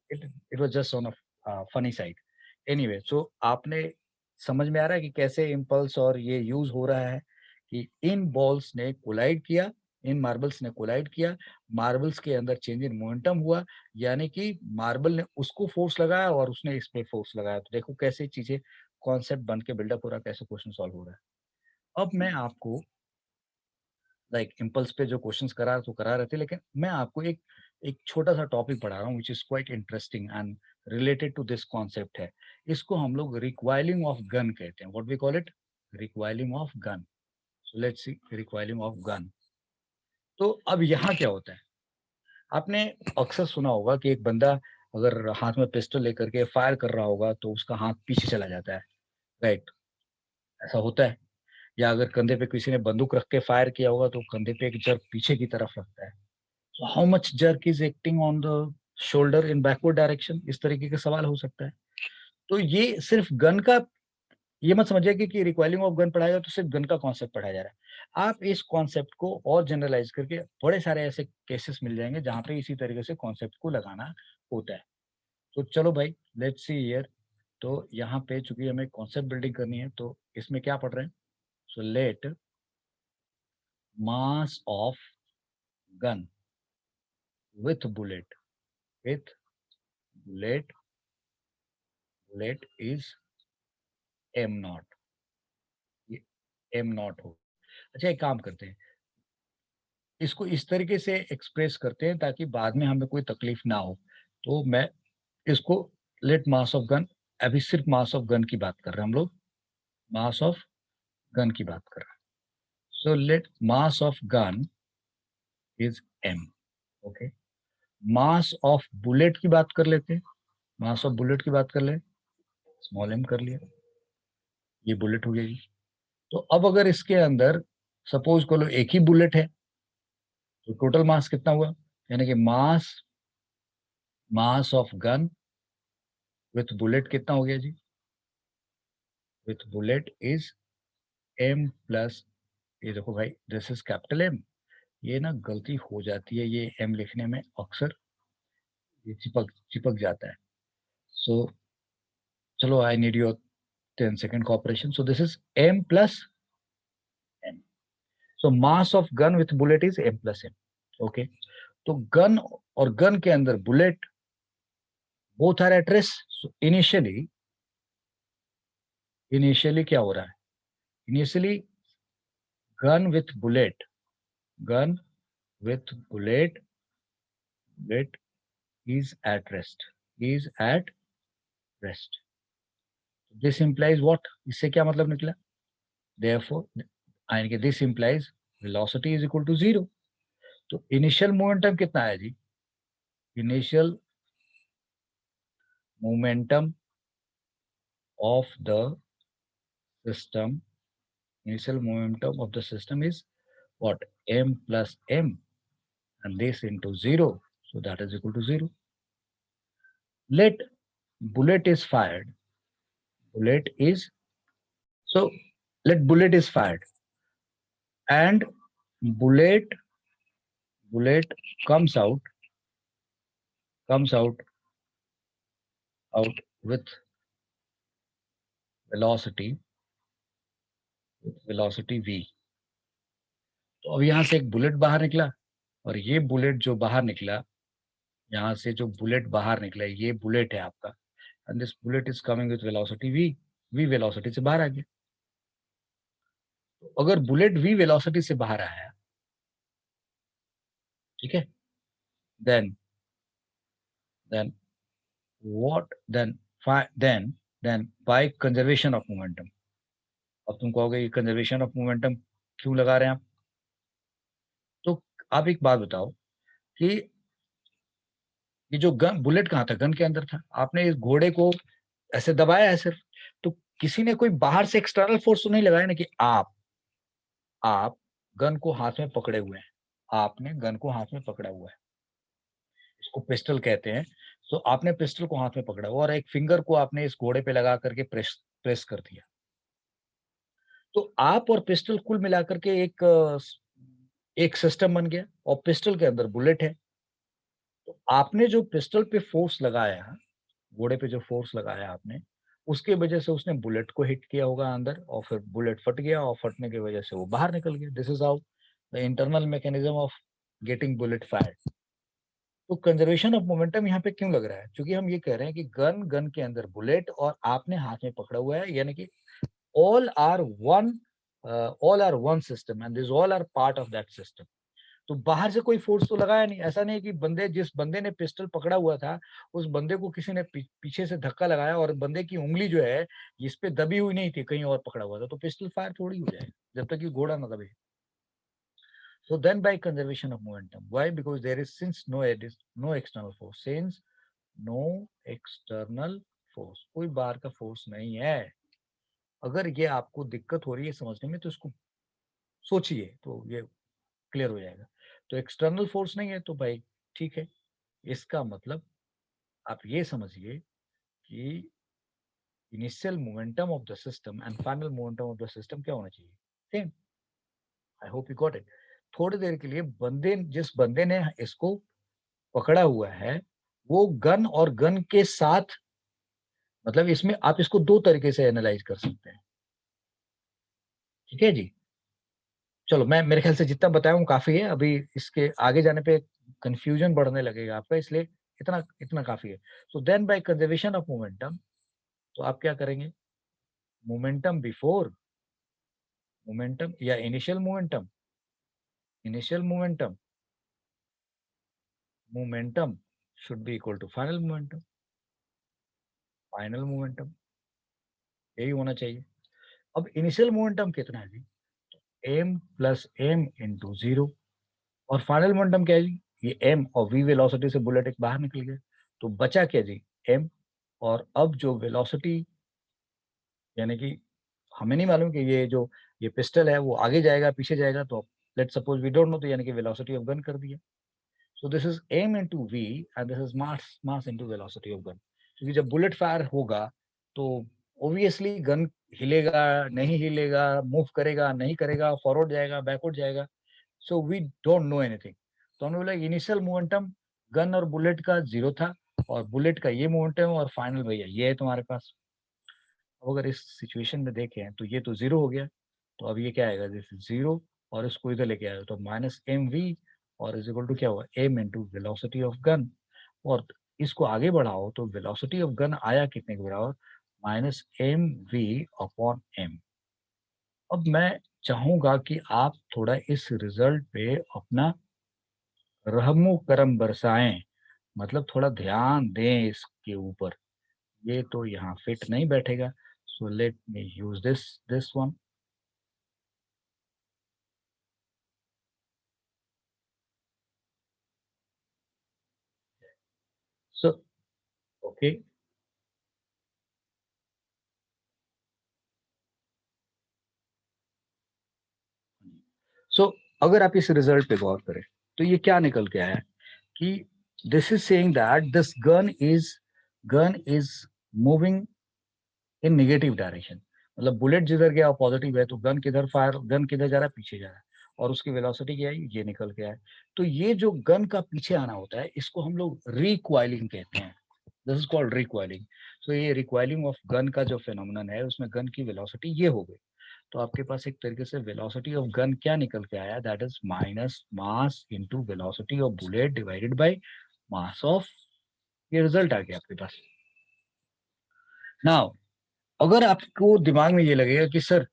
It was just on a funny side. Anyway, so आपने समझ में आ रहा है कि कैसे इम्पल्स और ये यूज हो रहा है कि इन बॉल्स ने कोलाइड किया, इन मार्बल्स ने कोलाइड किया, मार्बल्स के अंदर चेंज इन मोमेंटम हुआ, यानी कि मार्बल ने उसको फोर्स लगाया और उसने इस पे फोर्स लगाया। तो देखो कैसे चीजें कॉन्सेप्ट बन के बिल्डअप हो रहा है, कैसे क्वेश्चन सॉल्व हो रहा है। अब मैं आपको लाइक इम्पल्स पे जो क्वेश्चंस करा रहे थे, लेकिन मैं आपको एक एक छोटा सा टॉपिक पढ़ा रहा हूँ which is quite interesting and related to this concept है। इसको हम लोग रिक्वायलिंग ऑफ गन कहते हैं। What we call it? Recoiling of gun. So let's see recoiling of gun. तो अब यहाँ क्या होता है, आपने अक्सर सुना होगा कि एक बंदा अगर हाथ में पिस्टल लेकर के फायर कर रहा होगा तो उसका हाथ पीछे चला जाता है, राइट? ऐसा होता है। या अगर कंधे पे किसी ने बंदूक रख के फायर किया होगा तो कंधे पे एक जर्क पीछे की तरफ लगता है। So how much jerk is acting on the shoulder in backward direction? इस तरीके का सवाल हो सकता है। तो ये सिर्फ गन का, ये मत समझिए कि रिक्वायरिंग ऑफ गन पढ़ाया तो सिर्फ गन का कॉन्सेप्ट पढ़ाया जा रहा है। आप इस कॉन्सेप्ट को और जनरलाइज करके बड़े सारे ऐसे केसेस मिल जाएंगे जहां पे इसी तरीके से कॉन्सेप्ट को लगाना होता है। तो चलो भाई, लेट्स सी हियर। तो यहाँ पे चूंकि हमें कॉन्सेप्ट बिल्डिंग करनी है, तो इसमें क्या पढ़ रहे हैं? So let mass of gun with bullet, with bullet, bullet is am not, ये एम नॉट हो। अच्छा एक काम करते हैं, इसको इस तरीके से एक्सप्रेस करते हैं ताकि बाद में हमें कोई तकलीफ ना हो। तो मैं इसको लेट मास ऑफ गन, अभी सिर्फ मास ऑफ गन की बात कर रहे हैं हम लोग, मास ऑफ गन की बात कर रहे हैं। So let mass of gun is M. Okay, mass of bullet की बात कर लेते हैं, मास ऑफ बुलेट की बात कर ले, स्मॉल एम कर लिया, ये बुलेट हो गई। तो अब अगर इसके अंदर सपोज को लो एक ही बुलेट है, तो टोटल मास कितना हुआ? यानी कि mass, mass of gun with bullet कितना हो गया जी? With bullet is M plus, ये देखो भाई दिस इज कैपिटल एम। ये ना गलती हो जाती है ये एम लिखने में अक्सर, ये चिपक चिपक जाता है। सो चलो I need your 10 second cooperation. So this is M plus M. So mass of gun with bullet is M plus M. Okay, तो गन और गन के अंदर bullet both are at rest. Initially, initially क्या हो रहा है? Initially gun with bullet, gun with bullet, bullet is at rest, is at rest. This implies what? इससे क्या मतलब निकला? Therefore, यानी कि this implies velocity is equal to 0. तो इनिशियल मोमेंटम कितना है जी? Initial momentum of the system, initial momentum of the system is what? M plus M, and this into 0. So that is equal to 0. Let bullet is fired. Bullet is, so let bullet is fired and bullet, bullet comes out, comes out with velocity, with velocity v। तो अब यहाँ से एक bullet बाहर निकला, और ये bullet जो बाहर निकला, यहाँ से जो बुलेट बाहर निकला, ये बुलेट है आपका, and this bullet is coming with velocity v, v velocity से बाहर आ गया। तो अगर बुलेट v वेलोसिटी से बाहर आया, ठीक है, then then what then by conservation of momentum. अब तुम कहोगे ये कंजर्वेशन ऑफ मोमेंटम क्यों लगा रहे हैं आप? तो आप एक बात बताओ कि ये जो गन बुलेट कहाँ था? गन के अंदर था। आपने इस घोड़े को ऐसे दबाया है सिर्फ, तो किसी ने कोई बाहर से एक्सटर्नल फोर्स तो नहीं लगाया ना कि आप गन को हाथ में पकड़े हुए हैं, आपने गन को हाथ में पकड़ा हुआ है, इसको पिस्टल कहते हैं। तो आपने पिस्टल को हाथ में पकड़ा हुआ और एक फिंगर को आपने इस घोड़े पे लगा करके प्रेस प्रेस कर दिया। तो आप और पिस्टल कुल मिलाकर के एक सिस्टम बन गया और पिस्टल के अंदर बुलेट है। तो आपने जो पिस्टल पे फोर्स लगाया, घोड़े पे जो फोर्स लगाया आपने, उसके वजह से उसने बुलेट को हिट किया होगा अंदर और फिर बुलेट फट गया और फटने की वजह से वो बाहर निकल गया। This is how the internal mechanism of getting bullet fired. तो कंजर्वेशन ऑफ मोमेंटम यहाँ पे क्यों लग रहा है? क्योंकि हम ये कह रहे हैं कि गन के अंदर बुलेट और आपने हाथ में पकड़ा हुआ है, यानी कि all are one all are one system and these all are part of that system। तो बाहर से कोई फोर्स तो लगाया नहीं। ऐसा नहीं कि जिस बंदे ने पिस्टल पकड़ा हुआ था उस बंदे को किसी ने पीछे से धक्का लगाया और बंदे की उंगली जो है इस पे दबी हुई नहीं थी, कहीं और पकड़ा हुआ था, तो पिस्टल फायर थोड़ी हो जाएगा जब तक कि घोड़ा ना दबे। So then by conservation of momentum, why? Because there is since no external force, since no external force, कोई बाहर का फोर्स नहीं है। अगर ये आपको दिक्कत हो रही है समझने में तो इसको सोचिए तो ये क्लियर हो जाएगा। तो एक्सटर्नल फोर्स नहीं है तो भाई ठीक है, इसका मतलब आप ये समझिए कि initial momentum of the system and final momentum of the system क्या होना चाहिए? Same. I hope you got it. थोड़ी देर के लिए जिस बंदे ने इसको पकड़ा हुआ है वो गन और गन के साथ, मतलब इसमें आप इसको दो तरीके से एनालाइज कर सकते हैं। ठीक है जी, चलो मैं मेरे ख्याल से जितना बताया हूँ काफी है। अभी इसके आगे जाने पे कंफ्यूजन बढ़ने लगेगा आपका, इसलिए इतना इतना काफी है। So then by conservation of momentum, तो आप क्या करेंगे? मोमेंटम बिफोर मोमेंटम या initial momentum momentum should be equal to final momentum यही होना चाहिए। अब इनिशियल मोमेंटम कितना है जी? M plus M into zero. और फाइनल मोमेंटम क्या है जी? ये एम और वी वेलोसिटी से बुलेट एक बाहर निकल गया, तो बचा क्या जी? एम। और अब जो वेलोसिटी, यानी कि हमें नहीं मालूम कि ये पिस्टल है वो आगे जाएगा पीछे जाएगा, तो let suppose we don't know, तो यानी कि वेलोसिटी ऑफ गन कर दिया। So this is M into V and this is mass mass into velocity of gun. क्योंकि जब बुलेट फायर होगा तो ऑब्वियसली गन हिलेगा नहीं हिलेगा, मूव करेगा नहीं करेगा, फॉरवर्ड जाएगा बैकवर्ड जाएगा। So we don't know anything. तो हमने बोला इनिशियल मोमेंटम गन और बुलेट का जीरो था, और बुलेट का ये मोमेंटम और फाइनल भैया ये है तुम्हारे पास। अब अगर इस सिचुएशन में देखें तो ये तो जीरो हो गया, तो अब ये क्या आएगा? दिस जीरो, और इसको इधर लेके आया तो माइनस एम वी, और इज इक्वल टू क्या हुआ? M into velocity of gun. और इसको आगे बढ़ाओ तो वेलोसिटी ऑफ गन आया कितने के बराबर? Minus M V upon M. अब मैं चाहूंगा कि आप थोड़ा इस रिजल्ट पे अपना रहमो करम बरसाएं, मतलब थोड़ा ध्यान दें इसके ऊपर। ये तो यहाँ फिट नहीं बैठेगा। So let me use this one. So okay, so अगर आप इस रिजल्ट पे गौर करें तो ये क्या निकल के आया कि this is saying that this gun is moving in negative direction. मतलब बुलेट जिधर गया पॉजिटिव है, तो गन किधर जा रहा है? पीछे जा रहा है। और उसकी वेलोसिटी क्या है? ये निकल के आया। तो ये जो गन का पीछे आना होता है इसको हम लोग रिक्वाइलिंग कहते हैं। This is called recoiling. तो ये रिक्वाइलिंग ऑफ गन का जो फेनोमेनन है उसमें गन की वेलोसिटी ये हो गई। तो आपके पास एक तरीके से वेलोसिटी ऑफ गन क्या निकल के आया? That is minus mass into velocity of bullet divided by mass of, ये रिजल्ट आ गया आपके पास। नाउ अगर आपको दिमाग में ये लगेगा कि सर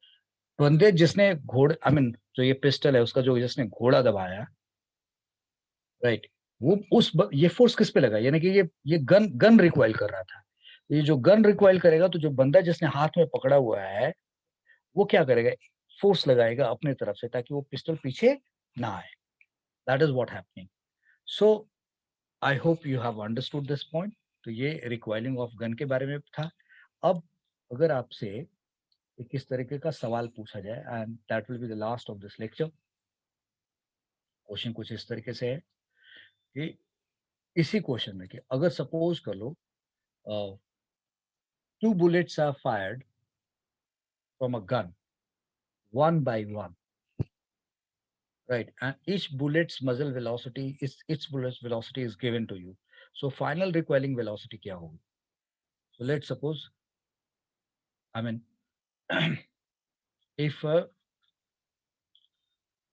बंदे जिसने घोड़े आई मीन जो ये पिस्टल है उसका जो जिसने घोड़ा दबाया, राइट। वो ये फोर्स किस पे लगा, यानी कि ये गन गन रिकॉइल कर रहा था। ये जो गन रिकॉइल करेगा तो जो बंदा जिसने हाथ में पकड़ा हुआ है वो क्या करेगा, फोर्स लगाएगा अपने तरफ से ताकि वो पिस्टल पीछे ना आए। That is what happening. So I hope you have understood this point. तो ये रिकॉइलिंग ऑफ गन के बारे में था। अब अगर आपसे एक इस तरीके का सवाल पूछा जाए, and that will be the last of this lecture. Question कुछ इस तरीके से है कि इसी क्वेश्चन में कि अगर सपोज कर लो two bullets are fired from a gun, one by one, right? And each bullet's muzzle velocity is its bullet's velocity is given to you. So final recoiling velocity क्या होगी? So let's suppose, I mean, if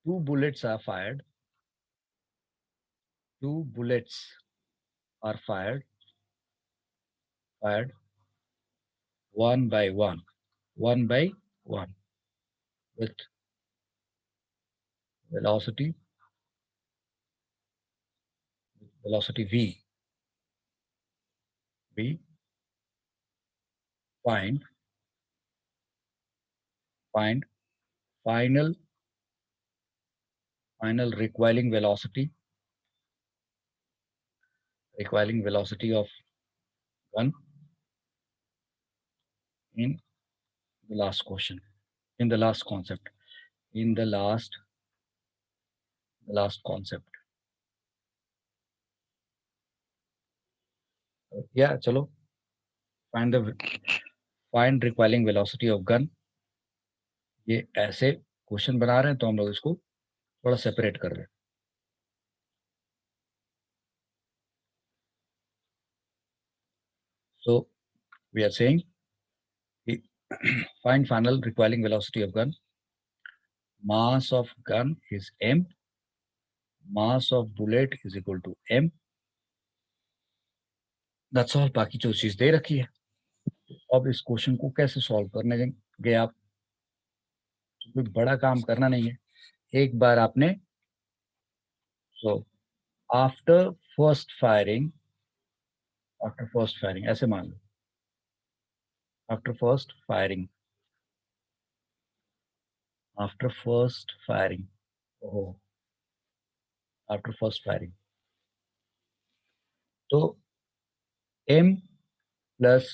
two bullets are fired, two bullets are fired one by one, with velocity v, find final recoiling velocity of gun in the last question, in the last concept, in the last concept. Yeah, चलो, find recoiling velocity of gun. ये ऐसे question बना रहे हैं तो हम लोग इसको थोड़ा सेपरेट कर रहे हैं. So we are saying find final recoiling velocity of gun. Mass of gun is m, mass of bullet is equal to m. That's all. बाकी जो चीज दे रखी है. अब इस क्वेश्चन को कैसे सॉल्व करने गए आप, कोई बड़ा काम करना नहीं है. एक बार आपने, so after first firing, ऐसे मान लो, after first firing, oh, after first firing, तो m plus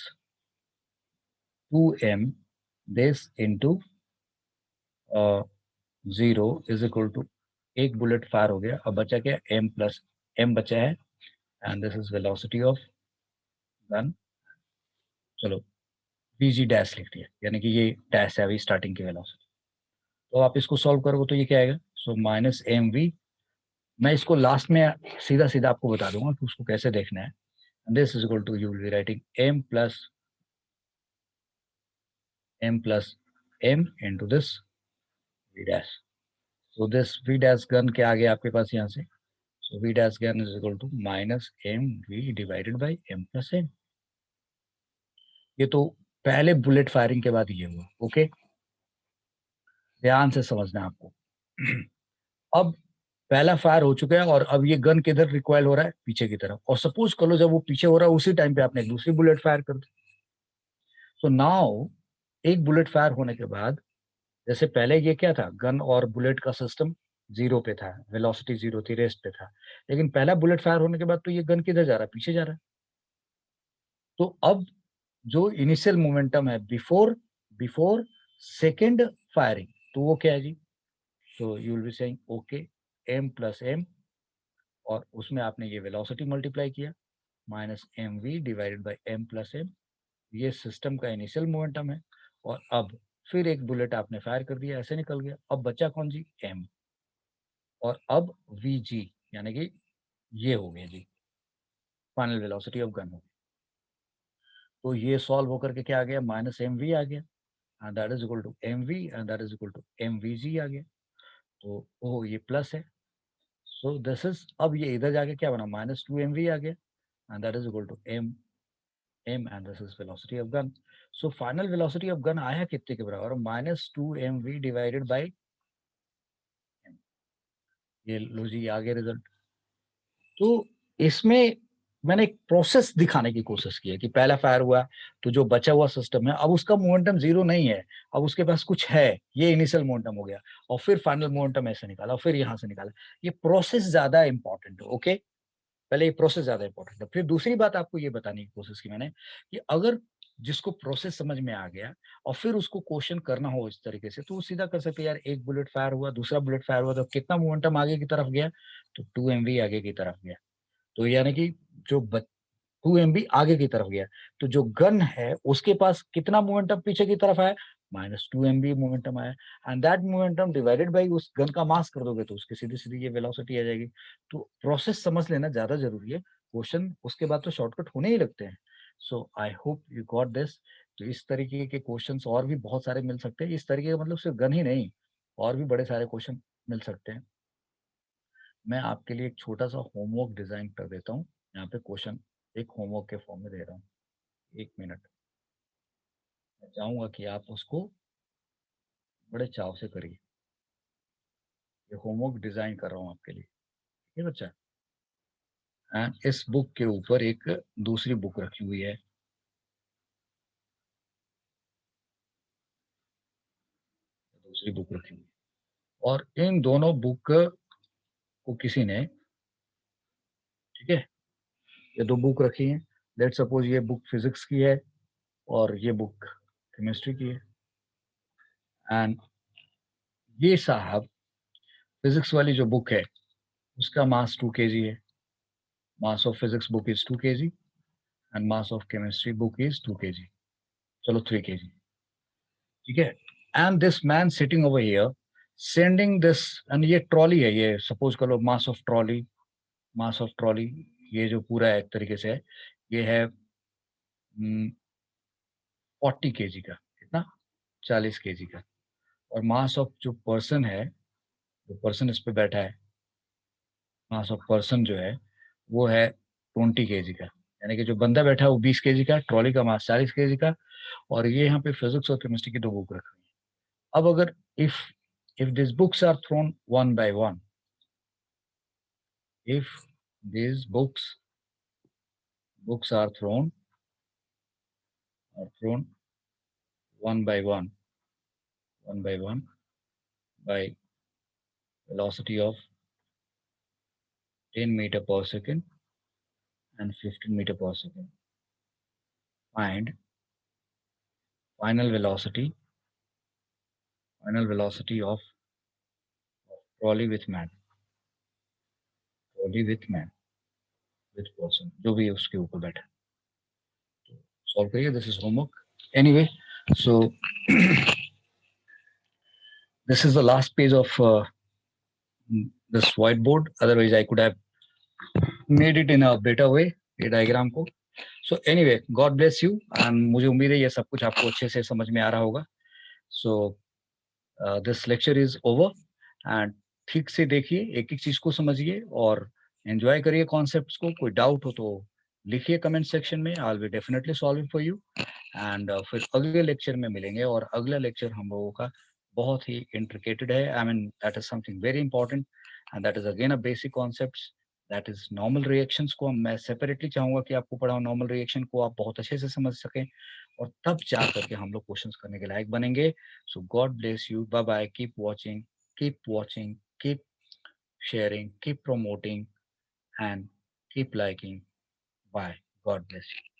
2m this into 0 is equal to, एक बुलेट फायर हो गया, अब बचा क्या, m plus m बचा है, and this is velocity of gun. चलो vg डैश लिख दिया, यानी कि ये डैश है अभी स्टार्टिंग की वेलोसिटी. तो आप इसको सॉल्व करोगे तो ये क्या आएगा, सो माइनस एम वी. मैं इसको लास्ट में सीधा सीधा आपको बता दूंगा कि उसको कैसे देखना है. This is equal to, you will be writing m plus m into this v dash. So this v dash gun क्या आ गया आपके पास यहाँ से, so v dash gun is equal to minus mv divided by m plus m. ये तो पहले bullet firing के बाद ये हुआ. ओके, ध्यान से समझना है आपको. अब पहला फायर हो चुका है और अब ये गन किधर रिकॉइल हो रहा है, पीछे की तरफ. और सपोज कर लो जब वो पीछे हो रहा है उसी टाइम पे आपने दूसरी बुलेट फायर कर दी. सो नाउ एक बुलेट फायर होने के बाद, जैसे पहले ये क्या था, गन और बुलेट का सिस्टम जीरो पे था, वेलोसिटी जीरो थी, रेस्ट पे था. लेकिन पहला बुलेट फायर होने के बाद तो ये गन किधर जा रहा है, पीछे जा रहा है. तो अब जो इनिशियल मोमेंटम है बिफोर बिफोर सेकेंड फायरिंग, तो वो क्या है जी, तो you will be saying okay, m plus m, और उसमें आपने ये वेलोसिटी मल्टीप्लाई किया, minus M V divided by M plus M. ये सिस्टम का इनिशियल मोमेंटम है. और अब फिर एक बुलेट आपने फायर कर दिया, ऐसे निकल गया. अब बचा कौन जी, एम. और अब वी जी, यानी कि ये हो गया जी फाइनल वेलोसिटी ऑफ गन. तो ये सॉल्व होकर के क्या आ गया, माइनस एम वी आ गया, and that is equal to M V, and that is equal to M V जी आ गया. तो ओ ये प्लस है. सो दिस इज, अब ये इधर जाके क्या बना, माइनस टू एम वी आ गया, and that is equal to M and this is velocity of gun. So final velocity of gun आया कितने के बराबर, minus two M V divided by. ये लो जी आ गया रिजल्ट. तो इसमें मैंने एक प्रोसेस दिखाने की कोशिश की है कि पहला फायर हुआ तो जो बचा हुआ सिस्टम है अब उसका मोमेंटम जीरो नहीं है, अब उसके पास कुछ है, ये इनिशियल मोमेंटम हो गया, और फिर फाइनल मोमेंटम ऐसे निकाला और फिर यहाँ से निकाला। ये प्रोसेस ज्यादा इंपॉर्टेंट है। ओके, पहले ये प्रोसेस ज्यादा इंपॉर्टेंट है। फिर दूसरी बात आपको ये बताने की कोशिश की मैंने कि अगर जिसको प्रोसेस समझ में आ गया और फिर उसको क्वेश्चन करना हो इस तरीके से, तो वो सीधा कर सकते यार, एक बुलेट फायर हुआ, दूसरा बुलेट फायर हुआ, तो कितना मोमेंटम आगे की तरफ गया, तो 2 MV आगे की तरफ गया। तो यानी कि जो 2 MB आगे की तरफ गया, तो जो गन है उसके पास कितना मोमेंटम पीछे की तरफ आया, -2 MB मोमेंटम आया। And that momentum divided by उस गन का मास कर दोगे तो उसकी सीधी सीधी ये वेलोसिटी आ जाएगी। तो प्रोसेस समझ लेना ज्यादा जरूरी है, क्वेश्चन उसके बाद तो शॉर्टकट होने ही लगते हैं। So I hope you got this. तो इस तरीके के क्वेश्चंस और भी बहुत सारे मिल सकते हैं, इस तरीके का मतलब सिर्फ गन ही नहीं, और भी बड़े सारे क्वेश्चन मिल सकते हैं। मैं आपके लिए एक छोटा सा होमवर्क डिजाइन कर देता हूँ, यहाँ पे क्वेश्चन एक होमवर्क के फॉर्म में दे रहा हूँ। 1 मिनट, मैं चाहूंगा कि आप उसको बड़े चाव से करिए। ये होमवर्क डिजाइन कर रहा हूँ आपके लिए, ठीक है बच्चा। एंड इस बुक के ऊपर एक दूसरी बुक रखी हुई है, दूसरी बुक रखी हुई है, और इन दोनों बुक को किसी ने, ठीक है, ये दो बुक रखी हैं। लेट सपोज ये बुक फिजिक्स की है और ये बुक केमिस्ट्री की है। एंड ये साहब, फिजिक्स वाली जो बुक है उसका मास 2 kg है, mass of physics book is 2 kg, and mass of chemistry book is 2 kg, चलो 3 kg, ठीक है। And this man sitting over here sending this, and ये ट्रॉली है, ये सपोज कर लो mass of trolley, mass of trolley, ये जो पूरा है एक तरीके से है, ये है 40 kg का, कितना, 40 kg का। और मास ऑफ जो पर्सन है, जो पर्सन इस पे बैठा है, मास ऑफ पर्सन जो है वो है 20 kg का। यानी कि जो बंदा बैठा है वो 20 kg का, ट्रॉली का मास 40 kg का। और ये यहाँ पे फिजिक्स और केमिस्ट्री की दो बुक रखी हुई है। अब अगर if if these books are thrown one by one, if these books are thrown one by one by velocity of 10 meter per second and 15 meter per second, find final velocity of trolley with man with person, जो भी है उसके ऊपर बैठा। Solve करिए, this is homework. Anyway, so this is the last page of this whiteboard, otherwise I could have made it in a better way, ये diagram को। So anyway, God bless you, and मुझे उम्मीद है ये सब कुछ आपको अच्छे से समझ में आ रहा होगा। So this lecture is over, and ठीक से देखिए, एक एक चीज को समझिए और एंजॉय करिए कॉन्सेप्ट्स को। कोई डाउट हो तो लिखिए कमेंट सेक्शन में, I will definitely solve for you. And फिर अगले लेक्चर में मिलेंगे, और अगला लेक्चर हम लोगों का बहुत ही इंट्रिकेटेड है, I mean that is something very important, and that is again a basic concepts, that is normal reactions को मैं सेपरेटली चाहूंगा कि आपको पढ़ाऊं, नॉर्मल रिएक्शन को आप बहुत अच्छे से समझ सकें, और तब जा करके हम लोग क्वेश्चंस करने के लायक बनेंगे। So God bless you. Bye bye. Keep watching, keep sharing, keep promoting, and keep liking. Bye. God bless you.